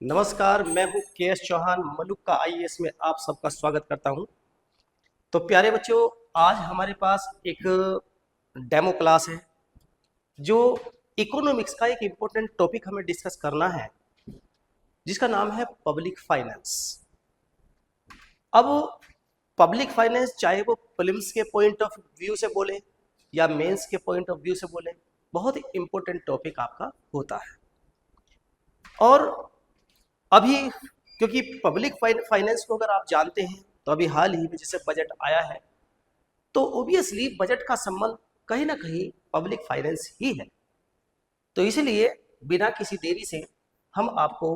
नमस्कार, मैं हूँ के.एस. चौहान, मलुक का आईएएस में आप सबका स्वागत करता हूँ। तो प्यारे बच्चों, आज हमारे पास एक डेमो क्लास है जो इकोनॉमिक्स का एक इम्पोर्टेंट टॉपिक हमें डिस्कस करना है, जिसका नाम है पब्लिक फाइनेंस। अब पब्लिक फाइनेंस चाहे वो प्रीलिम्स के पॉइंट ऑफ व्यू से बोले या मेंस के पॉइंट ऑफ व्यू से बोले, बहुत ही इम्पोर्टेंट टॉपिक आपका होता है। और अभी क्योंकि पब्लिक फाइनेंस को अगर आप जानते हैं तो अभी हाल ही में जैसे बजट आया है, तो ओबियसली बजट का संबंध कहीं ना कहीं पब्लिक फाइनेंस ही है। तो इसलिए बिना किसी देरी से हम आपको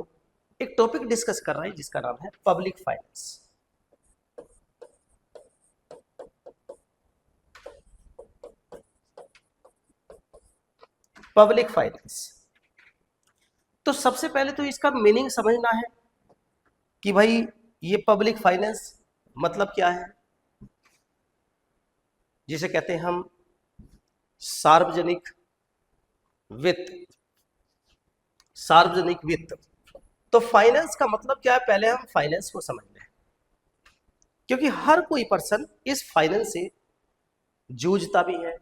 एक टॉपिक डिस्कस कर रहे हैं जिसका नाम है पब्लिक फाइनेंस। पब्लिक फाइनेंस, तो सबसे पहले तो इसका मीनिंग समझना है कि भाई ये पब्लिक फाइनेंस मतलब क्या है। जिसे कहते हैं हम सार्वजनिक वित्त। सार्वजनिक वित्त, तो फाइनेंस का मतलब क्या है, पहले हम फाइनेंस को समझ लें, क्योंकि हर कोई पर्सन इस फाइनेंस से जूझता भी है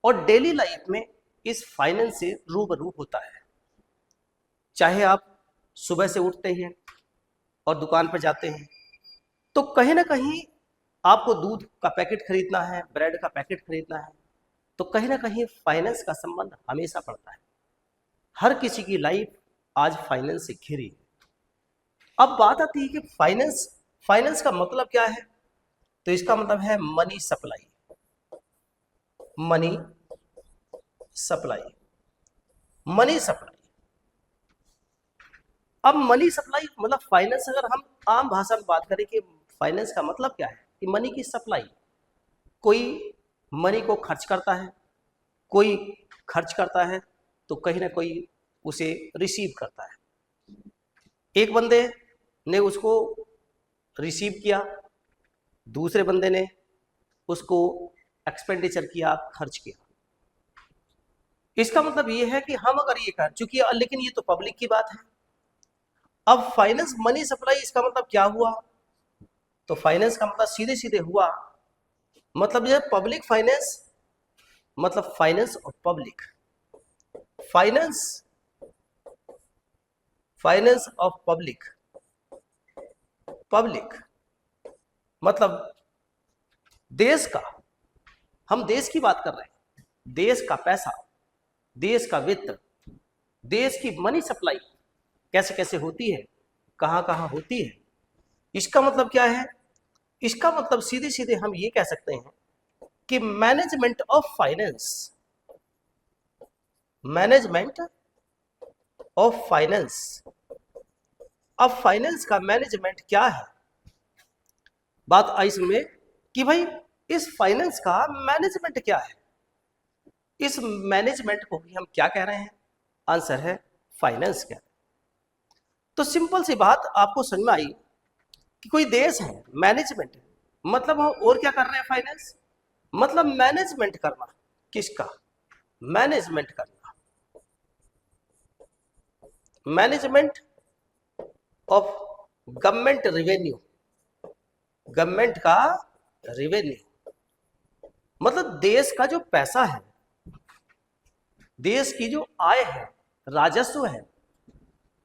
और डेली लाइफ में इस फाइनेंस से रूबरू होता है। चाहे आप सुबह से उठते हैं और दुकान पर जाते हैं, तो कहीं ना कहीं आपको दूध का पैकेट खरीदना है, ब्रेड का पैकेट खरीदना है, तो कहीं ना कहीं फाइनेंस का संबंध हमेशा पड़ता है। हर किसी की लाइफ आज फाइनेंस से घिरी है। अब बात आती है कि फाइनेंस फाइनेंस का मतलब क्या है, तो इसका मतलब है money supply. Money supply, money supply. अब मनी सप्लाई मतलब फाइनेंस, अगर हम आम भाषा में बात करें कि फाइनेंस का मतलब क्या है, कि मनी की सप्लाई। कोई मनी को खर्च करता है, कोई खर्च करता है तो कहीं ना कोई उसे रिसीव करता है। एक बंदे ने उसको रिसीव किया, दूसरे बंदे ने उसको एक्सपेंडिचर किया, खर्च किया। इसका मतलब ये है कि हम अगर ये कर चूंकि, लेकिन ये तो पब्लिक की बात है। अब फाइनेंस मनी सप्लाई, इसका मतलब क्या हुआ, तो फाइनेंस का मतलब सीधे सीधे हुआ, मतलब ये पब्लिक फाइनेंस मतलब finance of public. Finance finance of public. Public मतलब देश का, हम देश की बात कर रहे हैं, देश का पैसा, देश का वित्त, देश की मनी सप्लाई कैसे कैसे होती है, कहां कहां होती है। इसका मतलब क्या है, इसका मतलब सीधे सीधे हम ये कह सकते हैं कि management of finance, management of finance. अब फाइनेंस का मैनेजमेंट क्या है, बात आई इसमें कि भाई इस फाइनेंस का मैनेजमेंट क्या है। इस मैनेजमेंट को भी हम क्या कह रहे हैं, आंसर है फाइनेंस कह रहे हैं। तो सिंपल सी बात आपको समझ में आई कि कोई देश है, मैनेजमेंट मतलब हम और क्या कर रहे हैं, फाइनेंस मतलब मैनेजमेंट करना। किसका, मैनेजमेंट करना, management of government revenue. Government का रिवेन्यू मतलब देश का जो पैसा है, देश की जो आय है, राजस्व है,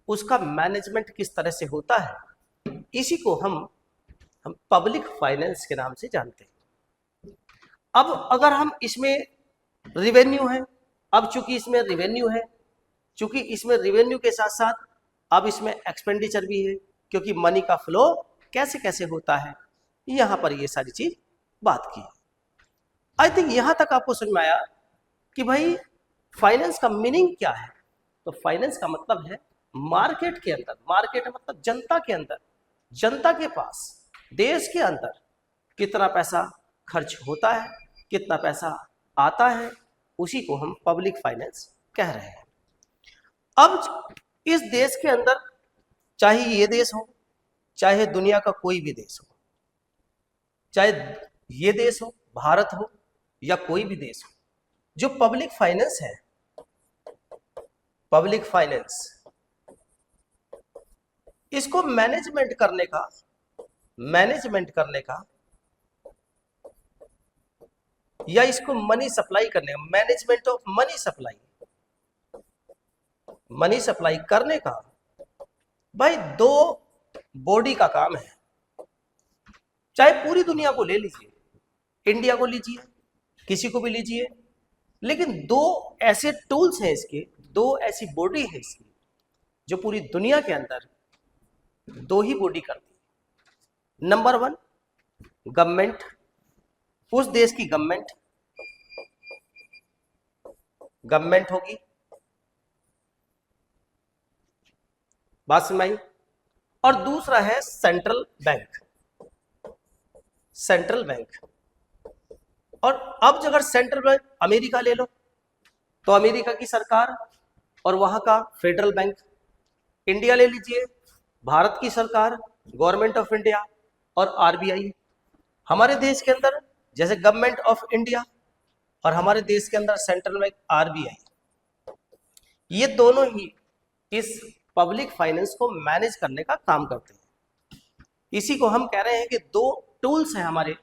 उसका मैनेजमेंट किस तरह से होता है, इसी को हम पब्लिक फाइनेंस के नाम से जानते हैं। अब अगर हम इसमें रिवेन्यू है, अब चूंकि इसमें रिवेन्यू है, चूंकि इसमें रिवेन्यू के साथ साथ अब इसमें एक्सपेंडिचर भी है, क्योंकि मनी का फ्लो कैसे कैसे होता है, यहां पर ये सारी चीज बात की। आई थिंक यहां तक आपको समझ में आया कि भाई फाइनेंस का मीनिंग क्या है। तो फाइनेंस का मतलब है मार्केट के अंदर, मार्केट मतलब जनता के अंदर, जनता के पास, देश के अंदर कितना पैसा खर्च होता है, कितना पैसा आता है, उसी को हम पब्लिक फाइनेंस कह रहे हैं। अब इस देश के अंदर, चाहे ये देश हो, चाहे दुनिया का कोई भी देश हो, चाहे ये देश हो, भारत हो या कोई भी देश हो, जो पब्लिक फाइनेंस है, पब्लिक फाइनेंस इसको मैनेजमेंट करने का या इसको मनी सप्लाई करने का, मैनेजमेंट ऑफ मनी सप्लाई करने का भाई दो बॉडी का काम है। चाहे पूरी दुनिया को ले लीजिए, इंडिया को लीजिए, किसी को भी लीजिए, लेकिन दो ऐसे टूल्स हैं इसके, दो ऐसी बॉडी है इसकी जो पूरी दुनिया के अंदर दो ही बॉडी करती है। नंबर 1 गवर्नमेंट, उस देश की गवर्नमेंट होगी, बात समझ आई। और दूसरा है सेंट्रल बैंक। और अब अगर सेंट्रल बैंक अमेरिका ले लो तो अमेरिका की सरकार और वहां का फेडरल बैंक, इंडिया ले लीजिए, भारत की सरकार, गवर्नमेंट ऑफ इंडिया और आरबीआई। हमारे देश के अंदर जैसे गवर्नमेंट ऑफ इंडिया और हमारे देश के अंदर सेंट्रल बैंक आरबीआई, ये दोनों ही इस पब्लिक फाइनेंस को मैनेज करने का काम करते हैं। इसी को हम कह रहे हैं कि दो टूल्स हैं हमारे।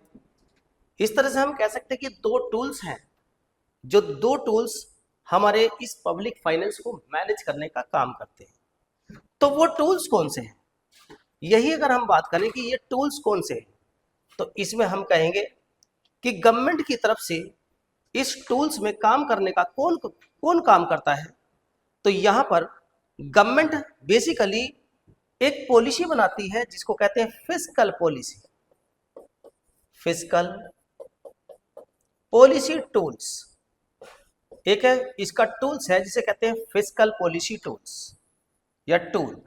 इस तरह से हम कह सकते हैं कि दो टूल्स हैं, जो दो टूल्स हमारे इस पब्लिक फाइनेंस को मैनेज करने का काम करते हैं। तो वो टूल्स कौन से हैं, यही अगर हम बात करें कि ये टूल्स कौन से हैं, तो इसमें हम कहेंगे कि गवर्नमेंट की तरफ से इस टूल्स में काम करने का कौन काम करता है। तो यहां पर गवर्नमेंट बेसिकली एक पॉलिसी बनाती है जिसको कहते हैं फिस्कल पॉलिसी टूल्स। एक है इसका टूल्स है जिसे कहते हैं फिस्कल पॉलिसी टूल्स या टूल,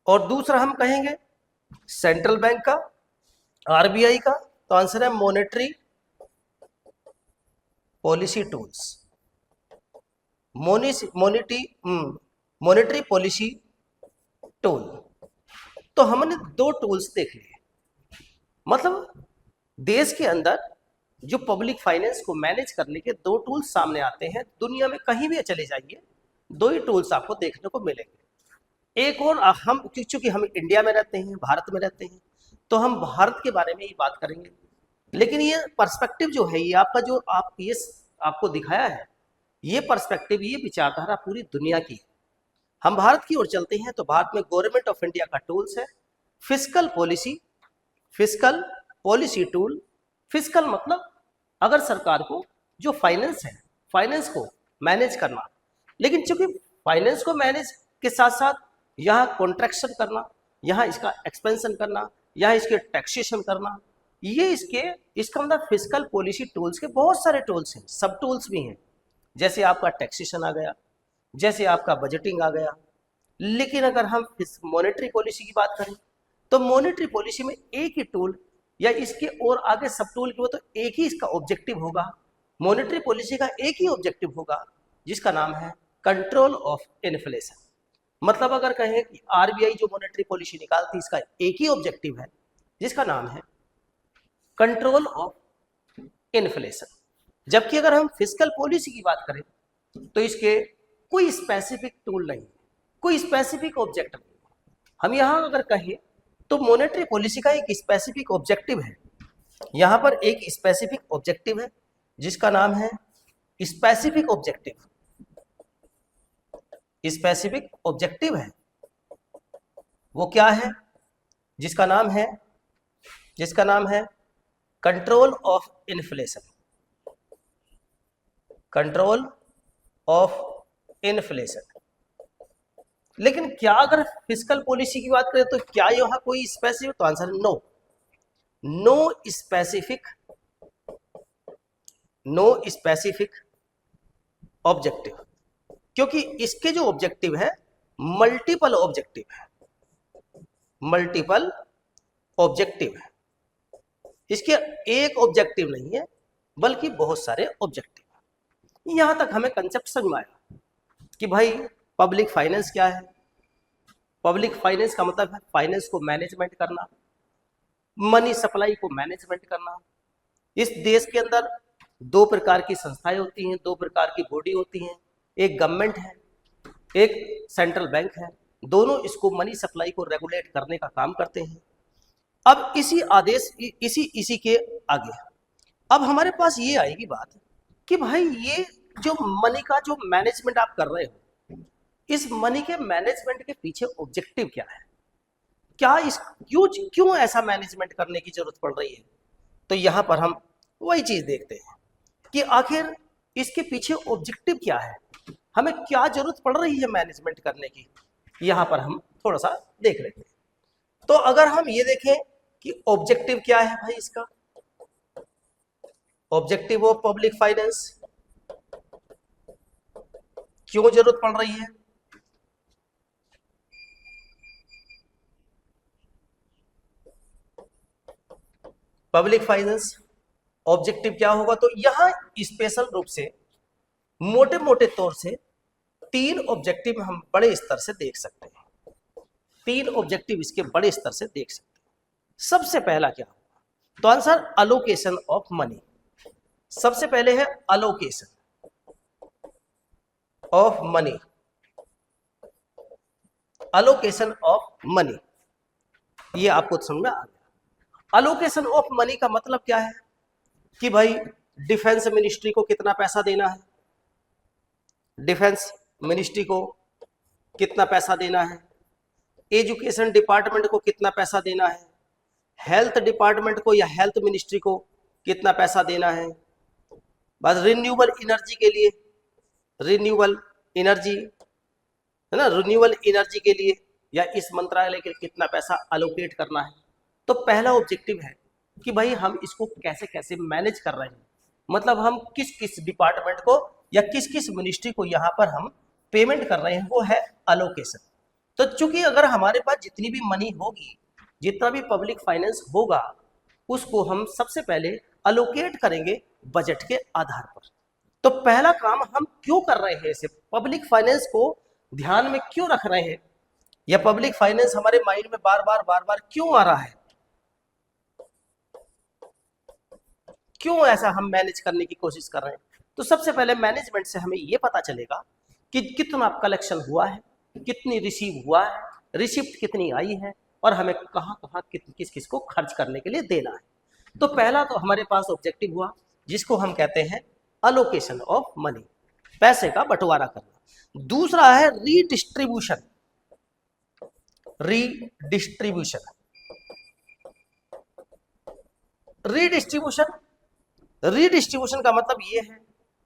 और दूसरा हम कहेंगे सेंट्रल बैंक का, आरबीआई का, तो आंसर है monetary policy tools, monetary policy tool. तो हमने दो टूल्स देख लिए, मतलब देश के अंदर जो पब्लिक फाइनेंस को मैनेज करने के दो टूल्स सामने आते हैं। दुनिया में कहीं भी चले जाइए, दो ही टूल्स आपको देखने को मिलेंगे। एक और हम चूंकि हम इंडिया में रहते हैं, भारत में रहते हैं, तो हम भारत के बारे में ही बात करेंगे। लेकिन ये पर्सपेक्टिव जो है, ये आपका जो ये आपको दिखाया है, ये पर्सपेक्टिव, ये विचारधारा पूरी दुनिया की है। हम भारत की ओर चलते हैं तो भारत में गवर्नमेंट ऑफ इंडिया का टूल्स है फिस्कल पॉलिसी टूल। फिस्कल मतलब अगर सरकार को जो फाइनेंस है, फाइनेंस को मैनेज करना, लेकिन चूंकि फाइनेंस को मैनेज के साथ साथ यहाँ कॉन्ट्रैक्शन करना, यहाँ इसका एक्सपेंशन करना, यहाँ इसके टैक्सेशन करना, ये इसका मतलब फिस्कल पॉलिसी टूल्स के बहुत सारे टूल्स हैं, सब टूल्स भी हैं। जैसे आपका टैक्सेशन आ गया, जैसे आपका बजटिंग आ गया। लेकिन अगर हम मॉनेटरी पॉलिसी की बात करें तो मॉनेटरी पॉलिसी में एक ही टूल या इसके और आगे सब टूल की हो तो एक ही इसका ऑब्जेक्टिव होगा। मॉनेटरी पॉलिसी का एक ही ऑब्जेक्टिव होगा जिसका नाम है कंट्रोल ऑफ इन्फ्लेशन। मतलब अगर कहें कि आरबीआई जो मॉनेटरी पॉलिसी निकालती है, इसका एक ही ऑब्जेक्टिव है जिसका नाम है कंट्रोल ऑफ इन्फ्लेशन। जबकि अगर हम फिस्कल पॉलिसी की बात करें तो इसके कोई स्पेसिफिक टूल नहीं, कोई स्पेसिफिक ऑब्जेक्टिव नहीं। हम यहां अगर कहें तो मॉनेटरी पॉलिसी का एक स्पेसिफिक ऑब्जेक्टिव है, यहां पर एक स्पेसिफिक ऑब्जेक्टिव है जिसका नाम है स्पेसिफिक ऑब्जेक्टिव है। वो क्या है? जिसका नाम है कंट्रोल ऑफ इन्फ्लेशन। लेकिन क्या अगर फिस्कल पॉलिसी की बात करें तो क्या यहां कोई स्पेसिफिक? तो आंसर नो स्पेसिफिक ऑब्जेक्टिव, क्योंकि इसके जो ऑब्जेक्टिव है मल्टीपल ऑब्जेक्टिव है। इसके एक ऑब्जेक्टिव नहीं है बल्कि बहुत सारे ऑब्जेक्टिव है। यहां तक हमें कंसेप्ट समझ में आया कि भाई पब्लिक फाइनेंस क्या है। पब्लिक फाइनेंस का मतलब है फाइनेंस को मैनेजमेंट करना, मनी सप्लाई को मैनेजमेंट करना। इस देश के अंदर दो प्रकार की संस्थाएं होती हैं, दो प्रकार की बॉडी होती हैं, एक गवर्नमेंट है, एक सेंट्रल बैंक है। दोनों इसको मनी सप्लाई को रेगुलेट करने का काम करते हैं। अब इसी आदेश इसी के आगे अब हमारे पास ये आएगी बात कि भाई ये जो मनी का जो मैनेजमेंट आप कर रहे हो, इस मनी के मैनेजमेंट के पीछे ऑब्जेक्टिव क्या है, क्या इस क्यों ऐसा मैनेजमेंट करने की जरूरत पड़ रही है। तो यहां पर हम वही चीज देखते हैं कि आखिर इसके पीछे ऑब्जेक्टिव क्या है, हमें क्या जरूरत पड़ रही है मैनेजमेंट करने की, यहां पर हम थोड़ा सा देख लेते हैं। तो अगर हम ये देखें कि ऑब्जेक्टिव क्या है भाई, इसका ऑब्जेक्टिव ऑफ पब्लिक फाइनेंस क्यों जरूरत पड़ रही है। पब्लिक फाइनेंस ऑब्जेक्टिव क्या होगा, तो यहां स्पेशल रूप से मोटे मोटे तौर से 3 ऑब्जेक्टिव हम बड़े स्तर से देख सकते हैं। 3 ऑब्जेक्टिव इसके बड़े स्तर से देख सकते हैं। सबसे पहला क्या होगा, तो आंसर अलोकेशन ऑफ मनी। सबसे पहले है allocation of money. Allocation of money ये आपको समझ में आ गया। अलोकेशन ऑफ मनी का मतलब क्या है कि भाई डिफेंस मिनिस्ट्री को कितना पैसा देना है, डिफेंस मिनिस्ट्री को कितना पैसा देना है, एजुकेशन डिपार्टमेंट को कितना पैसा देना है, हेल्थ डिपार्टमेंट को या हेल्थ मिनिस्ट्री को कितना पैसा देना है, बस रिन्यूएबल एनर्जी के लिए, रिन्यूएबल एनर्जी है ना, रिन्यूएबल एनर्जी के लिए या इस मंत्रालय के लिए कितना पैसा अलोकेट करना है। तो पहला ऑब्जेक्टिव है कि भाई हम इसको कैसे कैसे मैनेज कर रहे हैं, मतलब हम किस किस डिपार्टमेंट को या किस किस मिनिस्ट्री को यहाँ पर हम पेमेंट कर रहे हैं, वो है अलोकेशन। तो चूंकि अगर हमारे पास जितनी भी मनी होगी, जितना भी पब्लिक फाइनेंस होगा, उसको हम सबसे पहले अलोकेट करेंगे बजट के आधार पर। तो पहला काम हम क्यों कर रहे हैं, इसे पब्लिक फाइनेंस को ध्यान में क्यों रख रहे हैं, या पब्लिक फाइनेंस हमारे माइंड में बार बार क्यों आ रहा है, क्यों ऐसा हम मैनेज करने की कोशिश कर रहे हैं। तो सबसे पहले मैनेजमेंट से हमें यह पता चलेगा कि कितना कलेक्शन हुआ है, कितनी रिसीव हुआ है, रिसिप्ट कितनी आई है, और हमें कहाँ कहाँ किस किस को खर्च करने के लिए देना है। तो पहला तो हमारे पास ऑब्जेक्टिव हुआ जिसको हम कहते हैं अलोकेशन ऑफ मनी, पैसे का बंटवारा करना। दूसरा है रीडिस्ट्रीब्यूशन। रीडिस्ट्रीब्यूशन रीडिस्ट्रीब्यूशन रीडिस्ट्रीब्यूशन का मतलब ये है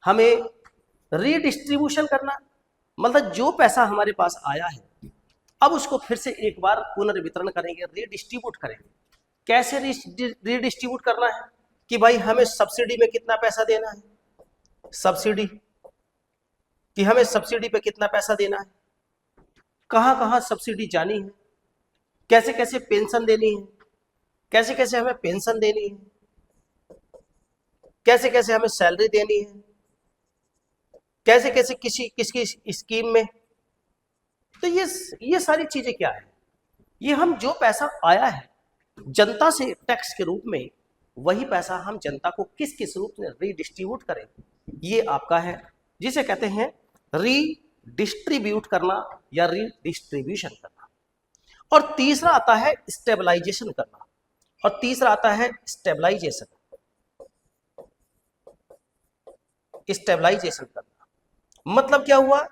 हमें रीडिस्ट्रीब्यूशन करना, मतलब जो पैसा हमारे पास आया है अब उसको फिर से एक बार पुनर्वितरण करेंगे, रीडिस्ट्रीब्यूट करेंगे। कैसे रीडिस्ट्रीब्यूट करना है कि भाई हमें सब्सिडी में कितना पैसा देना है, सब्सिडी कि हमें सब्सिडी पे कितना पैसा देना है, कहाँ कहाँ सब्सिडी जानी है, कैसे कैसे पेंशन देनी है, कैसे कैसे हमें पेंशन देनी है, कैसे कैसे हमें सैलरी देनी है, कैसे कैसे किसकी स्कीम में। तो ये सारी चीजें क्या है, ये हम जो पैसा आया है जनता से टैक्स के रूप में, वही पैसा हम जनता को किस किस रूप में रीडिस्ट्रीब्यूट करें, ये आपका है जिसे कहते हैं रीडिस्ट्रीब्यूट करना या रीडिस्ट्रीब्यूशन करना। और तीसरा आता है स्टेबलाइजेशन करना, और तीसरा आता है स्टेबलाइजेशन। स्टेबलाइजेशन करना मतलब क्या हुआ,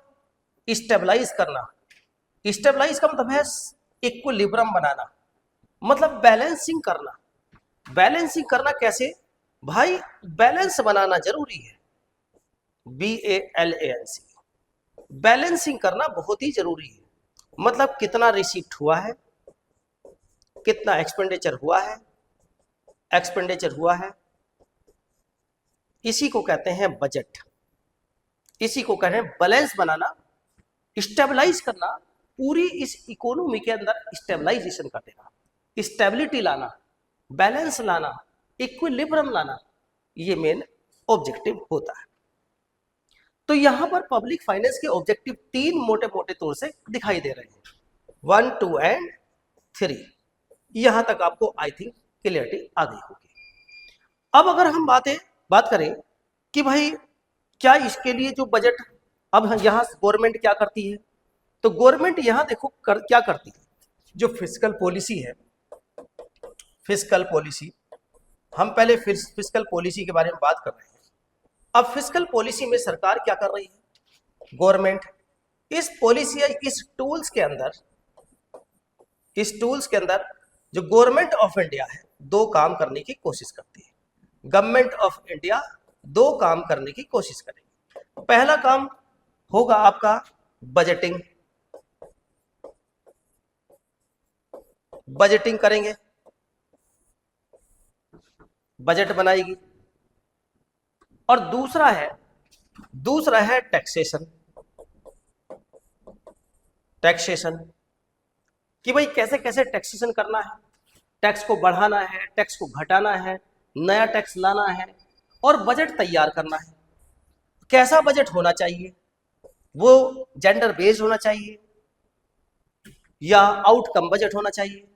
स्टेबलाइज करना। स्टेबलाइज का मतलब है इक्विलिब्रियम बनाना, मतलब बैलेंसिंग करना। बैलेंसिंग करना कैसे भाई, बैलेंस बनाना जरूरी है, BALANC, बैलेंसिंग करना बहुत ही जरूरी है। मतलब कितना रिसीप्ट हुआ है, कितना एक्सपेंडिचर हुआ है, इसी को कहते हैं बजट, इसी को कहते हैं बैलेंस बनाना, स्टेबलाइज करना, पूरी इस इकोनॉमी के अंदर स्टेबलाइजेशन कर देना, स्टेबिलिटी लाना, बैलेंस लाना, इक्विलिब्रियम लाना, ये मेन ऑब्जेक्टिव होता है। तो यहां पर पब्लिक फाइनेंस के ऑब्जेक्टिव 3 मोटे मोटे तौर से दिखाई दे रहे हैं, 1, 2 एंड 3। यहां तक आपको आई थिंक क्लियरिटी आ गई होगी। अब अगर हम बात करें कि भाई क्या इसके लिए जो बजट, अब यहां गवर्नमेंट क्या करती है, तो गवर्नमेंट यहां देखो क्या करती है, जो फिस्कल पॉलिसी है, फिस्कल पॉलिसी, हम पहले फिस्कल पॉलिसी के बारे में बात कर रहे हैं। अब फिस्कल पॉलिसी में सरकार क्या कर रही है, गवर्नमेंट इस पॉलिसी या इस टूल्स के अंदर जो गवर्नमेंट ऑफ इंडिया है दो काम करने की कोशिश करती है। गवर्नमेंट ऑफ इंडिया दो काम करने की कोशिश करेगी। पहला काम होगा आपका बजटिंग, बजटिंग करेंगे, बजट बनाएगी। और दूसरा है टैक्सेशन, टैक्सेशन कि भाई कैसे कैसे टैक्सेशन करना है, टैक्स को बढ़ाना है, टैक्स को घटाना है, नया टैक्स लाना है और बजट तैयार करना है। कैसा बजट होना चाहिए, वो जेंडर बेस्ड होना चाहिए या आउटकम बजट होना चाहिए,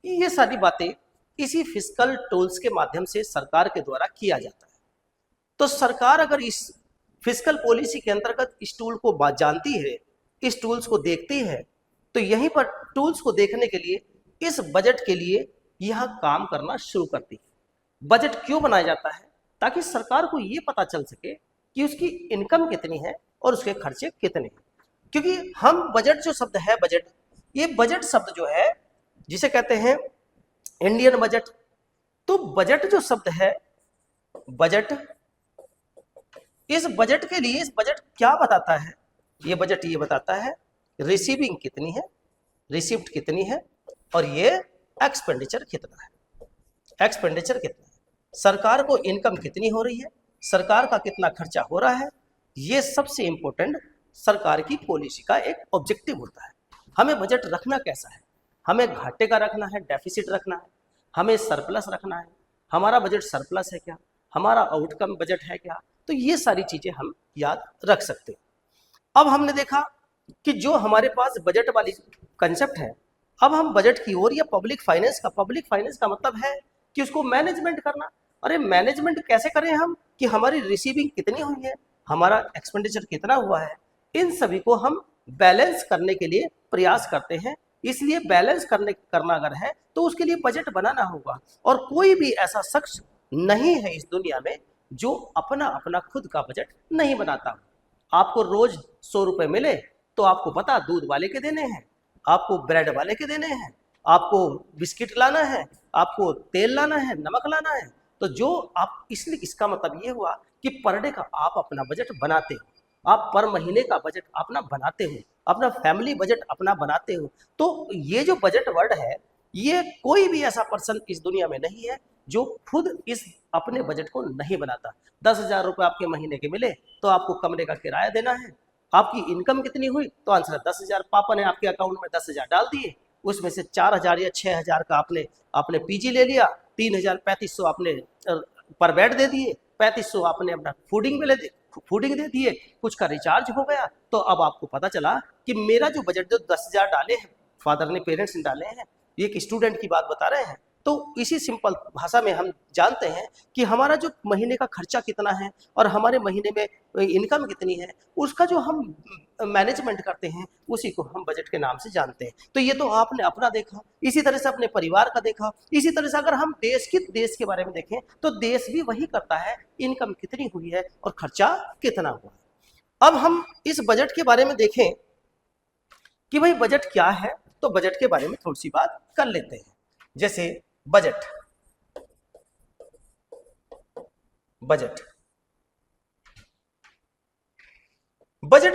ये सारी बातें इसी फिस्कल टूल्स के माध्यम से सरकार के द्वारा किया जाता है। तो सरकार अगर इस फिस्कल पॉलिसी के अंतर्गत इस टूल को जानती है, इस टूल्स को देखती है, तो यहीं पर टूल्स को देखने के लिए इस बजट के लिए यह काम करना शुरू करती है। बजट क्यों बनाया जाता है, ताकि सरकार को यह पता चल सके कि उसकी इनकम कितनी है और उसके खर्चे कितने हैं। क्योंकि हम बजट जो शब्द है, बजट, ये बजट शब्द जो है जिसे कहते हैं इंडियन बजट, तो बजट जो शब्द है, बजट, इस बजट के लिए इस बजट क्या बताता है, ये बजट ये बताता है रिसीविंग कितनी है, रिसिप्ट कितनी है और ये एक्सपेंडिचर कितना है, एक्सपेंडिचर कितना है, सरकार को इनकम कितनी हो रही है, सरकार का कितना खर्चा हो रहा है। ये सबसे इंपॉर्टेंट सरकार की पॉलिसी का एक ऑब्जेक्टिव होता है। हमें बजट रखना कैसा है, हमें घाटे का रखना है, डेफिसिट रखना है, हमें सरप्लस रखना है, हमारा बजट सरप्लस है क्या, हमारा आउटकम बजट है क्या, तो ये सारी चीजें हम याद रख सकते हैं। अब हमने देखा कि जो हमारे पास बजट वाली कंसेप्ट है, अब हम बजट की ओर या पब्लिक फाइनेंस का मतलब है कि उसको मैनेजमेंट करना। अरे मैनेजमेंट कैसे करें हम, कि हमारी रिसीविंग कितनी हुई है, हमारा एक्सपेंडिचर कितना हुआ है, इन सभी को हम बैलेंस करने के लिए प्रयास करते हैं। इसलिए बैलेंस करना अगर है तो उसके लिए बजट बनाना होगा। और कोई भी ऐसा शख्स नहीं है इस दुनिया में जो अपना अपना खुद का बजट नहीं बनाता। आपको रोज 100 रुपए मिले तो आपको पता दूध वाले के देने हैं, आपको ब्रेड वाले के देने हैं, आपको बिस्किट लाना है, आपको तेल लाना है, नमक लाना है। तो जो आप, इसलिए इसका मतलब ये हुआ कि पर डे का आप अपना बजट बनाते हो, आप पर महीने का बजट अपना बनाते हो, अपना फैमिली बजट अपना बनाते हो। तो ये जो बजट वर्ड है, ये कोई भी ऐसा पर्सन इस दुनिया में नहीं है जो खुद इस अपने बजट को नहीं बनाता। 10,000 रुपये आपके महीने के मिले तो आपको कमरे का किराया देना है, आपकी इनकम कितनी हुई तो आंसर है 10,000। पापा ने आपके अकाउंट में 10,000 डाल दिए, उसमें से 4,000 या 6,000 का आपने पीजी ले लिया, 3,000 3500 आपने पर बेड दे दिए, 3500 आपने अपना फूडिंग दे दिए, कुछ का रिचार्ज हो गया। तो अब आपको पता चला कि मेरा जो बजट जो 10,000 डाले हैं, फादर ने, पेरेंट्स ने डाले हैं, ये एक स्टूडेंट की बात बता रहे हैं। तो इसी सिंपल भाषा में हम जानते हैं कि हमारा जो महीने का खर्चा कितना है और हमारे महीने में इनकम कितनी है, उसका जो हम मैनेजमेंट करते हैं उसी को हम बजट के नाम से जानते हैं। तो ये तो आपने अपना देखा, इसी तरह से अपने परिवार का देखा। इसी तरह से अगर हम देश के बारे में देखें तो देश भी वही करता है, इनकम कितनी हुई है और खर्चा कितना हुआ है। अब हम इस बजट के बारे में देखें कि भाई बजट क्या है, तो बजट के बारे में थोड़ी सी बात कर लेते हैं। जैसे बजट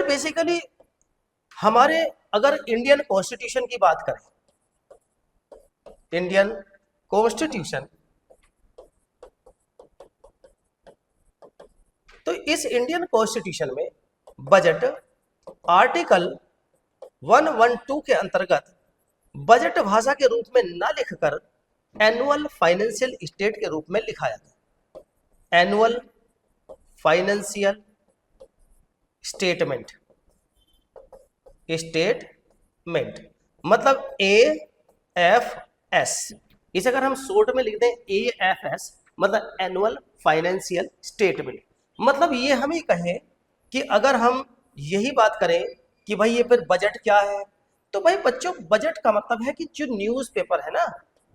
बेसिकली हमारे, अगर इंडियन कॉन्स्टिट्यूशन की बात करें, इंडियन कॉन्स्टिट्यूशन, तो इस इंडियन कॉन्स्टिट्यूशन में बजट आर्टिकल 112 के अंतर्गत बजट भाषा के रूप में न लिखकर एनुअल फाइनेंशियल स्टेट के रूप में लिखा जाता है। एनुअल फाइनेंशियल स्टेटमेंट मतलब AFS, इसे अगर हम शॉर्ट में लिख दें AFS मतलब एनुअल फाइनेंशियल स्टेटमेंट। मतलब ये हम ही कहें कि अगर हम यही बात करें कि भाई ये फिर बजट क्या है। तो भाई बच्चों, बजट का मतलब है कि जो न्यूज़पेपर है ना,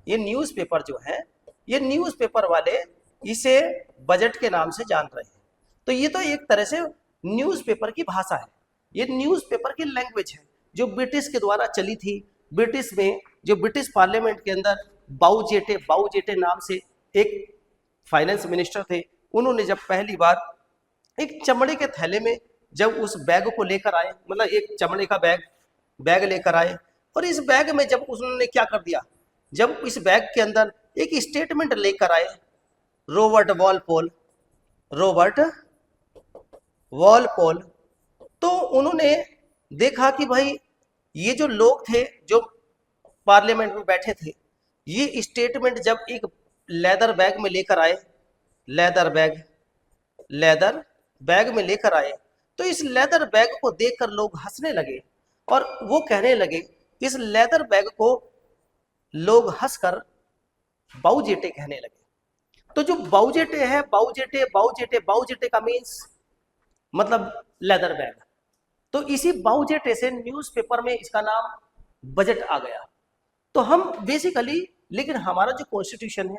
ये न्यूज़पेपर जो है, ये न्यूज़पेपर वाले इसे बजट के नाम से जान रहे हैं। तो ये तो एक तरह से न्यूज़पेपर की भाषा है, ये न्यूज़पेपर की लैंग्वेज है जो ब्रिटिश के द्वारा चली थी। ब्रिटिश में, जो ब्रिटिश पार्लियामेंट के अंदर बाऊ जेटे नाम से एक फाइनेंस मिनिस्टर थे, उन्होंने जब पहली बार एक चमड़े के थैले में जब उस बैग को लेकर आए, मतलब एक चमड़े का बैग लेकर आए, और इस बैग में जब उन्होंने क्या कर दिया, जब इस बैग के अंदर एक स्टेटमेंट लेकर आए रॉबर्ट वॉलपोल, तो उन्होंने देखा कि भाई ये जो लोग थे जो पार्लियामेंट में बैठे थे, ये स्टेटमेंट जब एक लेदर बैग में लेकर आए, लेदर बैग में लेकर आए, तो इस लेदर बैग को देखकर लोग हंसने लगे और वो कहने लगे, इस लेदर बैग को लोग हंसकर बाऊजेटे कहने लगे। तो जो बाऊजेटे है, बाऊजेटे का मीन्स मतलब लेदर बैग। तो इसी बाऊजेटे से न्यूज़पेपर में इसका नाम बजट आ गया। तो हम बेसिकली, लेकिन हमारा जो कॉन्स्टिट्यूशन है,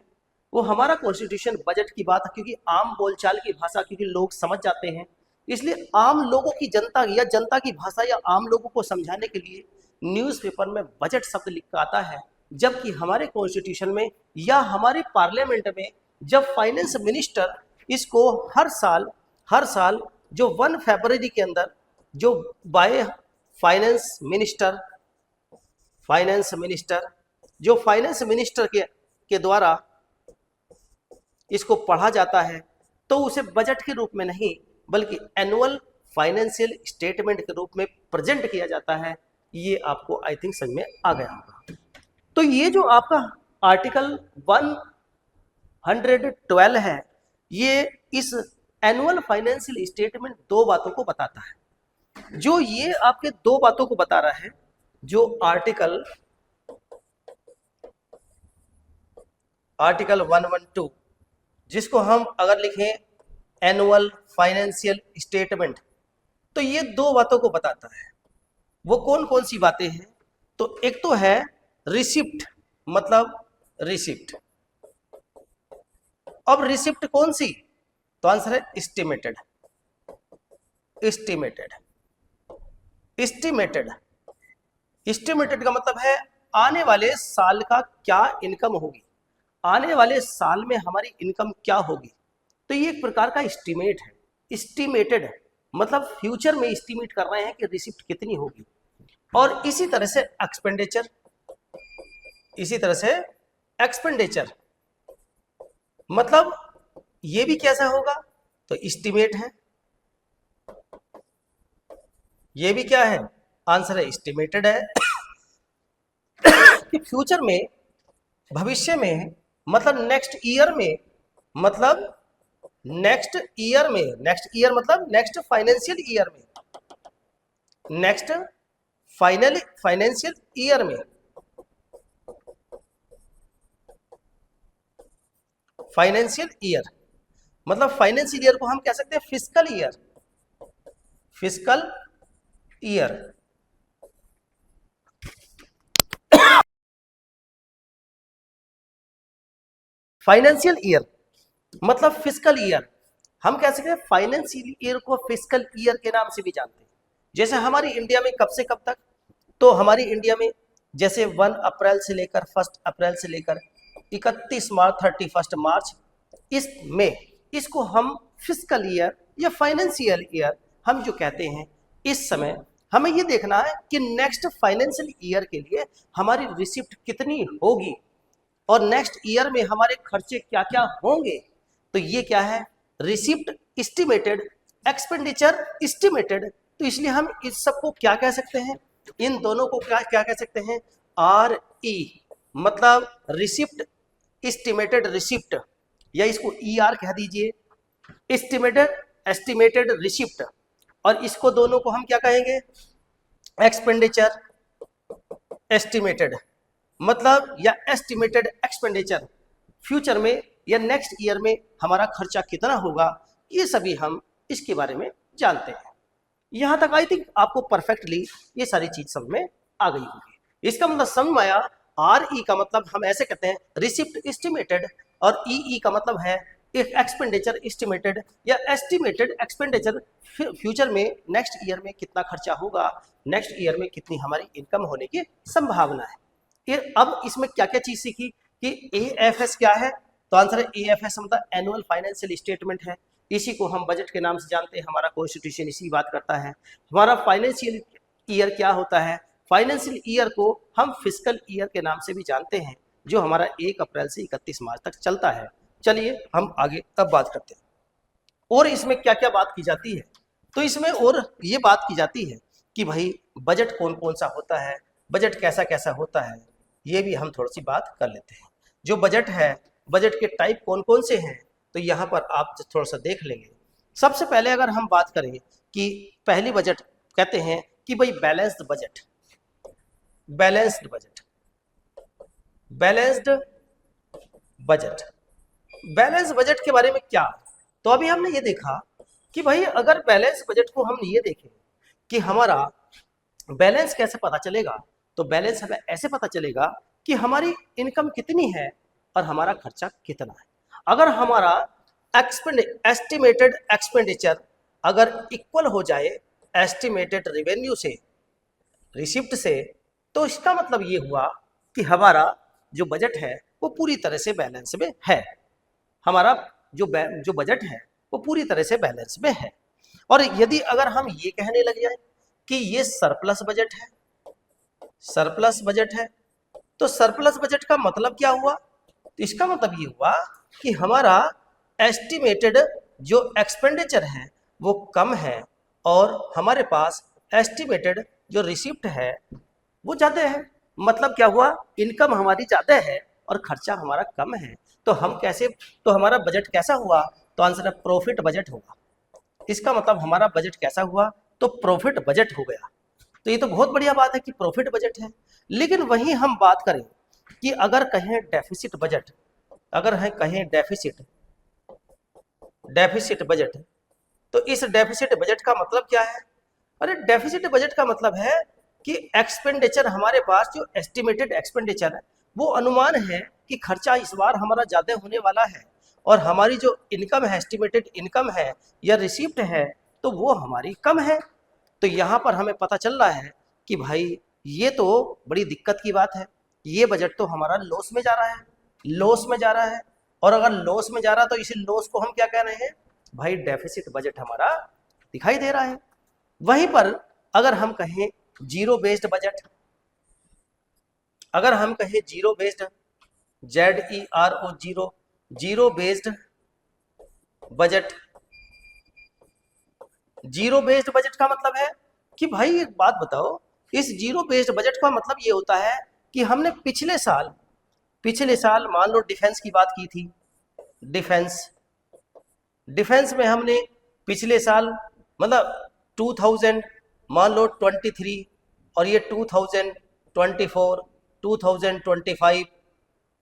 वो हमारा कॉन्स्टिट्यूशन बजट की बात है, क्योंकि आम बोलचाल की भाषा, क्योंकि लोग समझ जाते हैं, इसलिए आम लोगों की, जनता की भाषा या आम लोगों को समझाने के लिए न्यूज़पेपर में बजट शब्द लिखा आता है। जबकि हमारे कॉन्स्टिट्यूशन में या हमारे पार्लियामेंट में जब फाइनेंस मिनिस्टर इसको हर साल जो 1 फरवरी के अंदर जो बाय फाइनेंस मिनिस्टर के द्वारा इसको पढ़ा जाता है, तो उसे बजट के रूप में नहीं बल्कि एनुअल फाइनेंशियल स्टेटमेंट के रूप में प्रेजेंट किया जाता है। ये आपको आई थिंक समझ में आ गया होगा। तो ये जो आपका आर्टिकल 112 है, ये इस एनुअल फाइनेंशियल स्टेटमेंट दो बातों को बताता है। जो ये आपके दो बातों को बता रहा है, जो आर्टिकल 112, जिसको हम अगर लिखें एनुअल फाइनेंशियल स्टेटमेंट, तो ये दो बातों को बताता है। वो कौन कौन सी बातें हैं? तो एक तो है रिसिप्ट, मतलब रिसिप्ट। अब रिसिप्ट कौन सी? तो आंसर है एस्टिमेटेड। एस्टिमेटेड का मतलब है आने वाले साल का क्या इनकम होगी, आने वाले साल में हमारी इनकम क्या होगी। तो ये एक प्रकार का एस्टिमेट है। एस्टिमेटेड मतलब फ्यूचर में एस्टिमेट कर रहे हैं कि रिसिप्ट कितनी होगी। और इसी तरह से एक्सपेंडिचर, मतलब ये भी कैसा होगा? तो एस्टिमेट है। ये भी क्या है? आंसर है एस्टिमेटेड है। कि फ्यूचर में, भविष्य में, मतलब नेक्स्ट ईयर में मतलब नेक्स्ट फाइनेंशियल ईयर में फाइनेंशियल ईयर मतलब फाइनेंशियल ईयर को हम कह सकते हैं फिस्कल ईयर। फाइनेंशियल ईयर मतलब फिस्कल ईयर। हम कह सकते हैं फाइनेंशियल ईयर को फिस्कल ईयर के नाम से भी जानते हैं। जैसे हमारी इंडिया में कब से कब तक? तो हमारी इंडिया में जैसे 1 अप्रैल से लेकर 1 अप्रैल से लेकर 31 मार्च 31 मार्च, इसमें इसको हम फिस्कल ईयर या फाइनेंशियल ईयर हम जो कहते हैं। इस समय हमें ये देखना है कि नेक्स्ट फाइनेंशियल ईयर के लिए हमारी रिसिप्ट कितनी होगी और नेक्स्ट ईयर में हमारे खर्चे क्या क्या होंगे। तो ये क्या है? Receipt estimated, expenditure estimated. तो इसलिए हम इस सबको क्या कह सकते हैं? इन दोनों को क्या कह सकते हैं? RE मतलब रिसिप्ट एस्टिमेटेड रिसिप्ट, या इसको ER कह दीजिए, एस्टिमेटेड रिसिप्ट। और इसको दोनों को हम क्या कहेंगे? एक्सपेंडिचर एस्टिमेटेड, मतलब या एस्टिमेटेड एक्सपेंडिचर। फ्यूचर में या नेक्स्ट ईयर में हमारा खर्चा कितना होगा, ये सभी हम इसके बारे में जानते हैं। यहां तक आई थिंक आपको परफेक्टली ये सारी चीज समझ में आ गई होगी। इसका मतलब समझ में आया। आर ई का मतलब हम ऐसे कहते हैं रिसिप्ट एस्टिमेटेड, और ई का मतलब है एक्सपेंडिचर एस्टिमेटेड या एस्टिमेटेड एक्सपेंडिचर। फ्यूचर में नेक्स्ट ईयर में कितना खर्चा होगा, नेक्स्ट ईयर में कितनी हमारी इनकम होने की संभावना है। फिर अब इसमें क्या क्या चीज सीखी कि एएफएस क्या है, तो आंसर है एएफएस मतलब एनुअल फाइनेंशियल स्टेटमेंट है। इसी को हम बजट के नाम से जानते हैं, हमारा कॉन्स्टिट्यूशन इसी बात करता है। हमारा फाइनेंशियल ईयर क्या होता है, फाइनेंशियल ईयर को हम फिस्कल ईयर के नाम से भी जानते हैं, जो हमारा 1 अप्रैल से 31 मार्च तक चलता है। चलिए हम आगे अब बात करते हैं और इसमें क्या क्या बात की जाती है। तो इसमें और ये बात की जाती है कि भाई बजट कौन कौन सा होता है, बजट कैसा कैसा होता है, ये भी हम थोड़ी सी बात कर लेते हैं। जो बजट है, बजट के टाइप कौन कौन से हैं, तो यहाँ पर आप थोड़ा सा देख लेंगे। सबसे पहले अगर हम बात करें कि पहली बजट कहते हैं कि भाई balanced budget, balanced budget, balanced budget. Balance budget के बारे में क्या, तो अभी हमने ये देखा कि भाई अगर बैलेंस बजट को हम ये देखें कि हमारा बैलेंस कैसे पता चलेगा, तो बैलेंस हमें ऐसे पता चलेगा कि हमारी इनकम कितनी है और हमारा खर्चा कितना है। अगर हमारा एस्टिमेटेड एक्सपेंडिचर अगर इक्वल हो जाए एस्टिमेटेड रेवेन्यू से, रिसिप्ट से, तो इसका मतलब ये हुआ कि हमारा जो बजट है वो पूरी तरह से बैलेंस में है। हमारा जो बजट है वो पूरी तरह से बैलेंस में है। और यदि अगर हम ये कहने लग जाए कि ये सरप्लस बजट है, सरप्लस बजट है, तो सरप्लस बजट का मतलब क्या हुआ, तो इसका मतलब ये हुआ कि हमारा एस्टिमेटेड जो एक्सपेंडिचर है वो कम है और हमारे पास एस्टिमेटेड जो रिसिप्ट है वो ज़्यादा है। मतलब क्या हुआ, इनकम हमारी ज़्यादा है और खर्चा हमारा कम है। तो हम कैसे, तो हमारा बजट कैसा हुआ, तो आंसर है प्रॉफिट बजट होगा। इसका मतलब हमारा बजट कैसा हुआ, तो प्रॉफिट बजट हो गया। तो ये तो बहुत बढ़िया बात है कि प्रॉफिट बजट है। लेकिन वहीं हम बात करें कि अगर कहें डेफिसिट बजट, अगर है कहें डेफिसिट, डेफिसिट बजट, तो इस डेफिसिट बजट का मतलब क्या है। अरे डेफिसिट बजट का मतलब है कि एक्सपेंडिचर हमारे पास जो एस्टिमेटेड एक्सपेंडिचर है वो अनुमान है कि खर्चा इस बार हमारा ज़्यादा होने वाला है और हमारी जो इनकम है, एस्टिमेटेड इनकम है या रिसीप्ट है, तो वो हमारी कम है। तो यहाँ पर हमें पता चल रहा है कि भाई ये तो बड़ी दिक्कत की बात है, ये बजट तो हमारा लॉस में जा रहा है, लॉस में जा रहा है। और अगर लॉस में जा रहा है तो इसी लॉस को हम क्या कह रहे हैं, भाई डेफिसिट बजट हमारा दिखाई दे रहा है। वहीं पर अगर हम कहें जीरो बेस्ड बजट, अगर हम कहें zero based, ZERO, zero, zero based budget, zero based budget का मतलब है कि भाई एक बात बताओ, इस जीरो बेस्ड बजट का मतलब ये होता है कि हमने पिछले साल मान लो डिफेंस की बात की थी, डिफेंस में हमने पिछले साल मतलब 2000 मान लो 23 और ये 2024, 2025,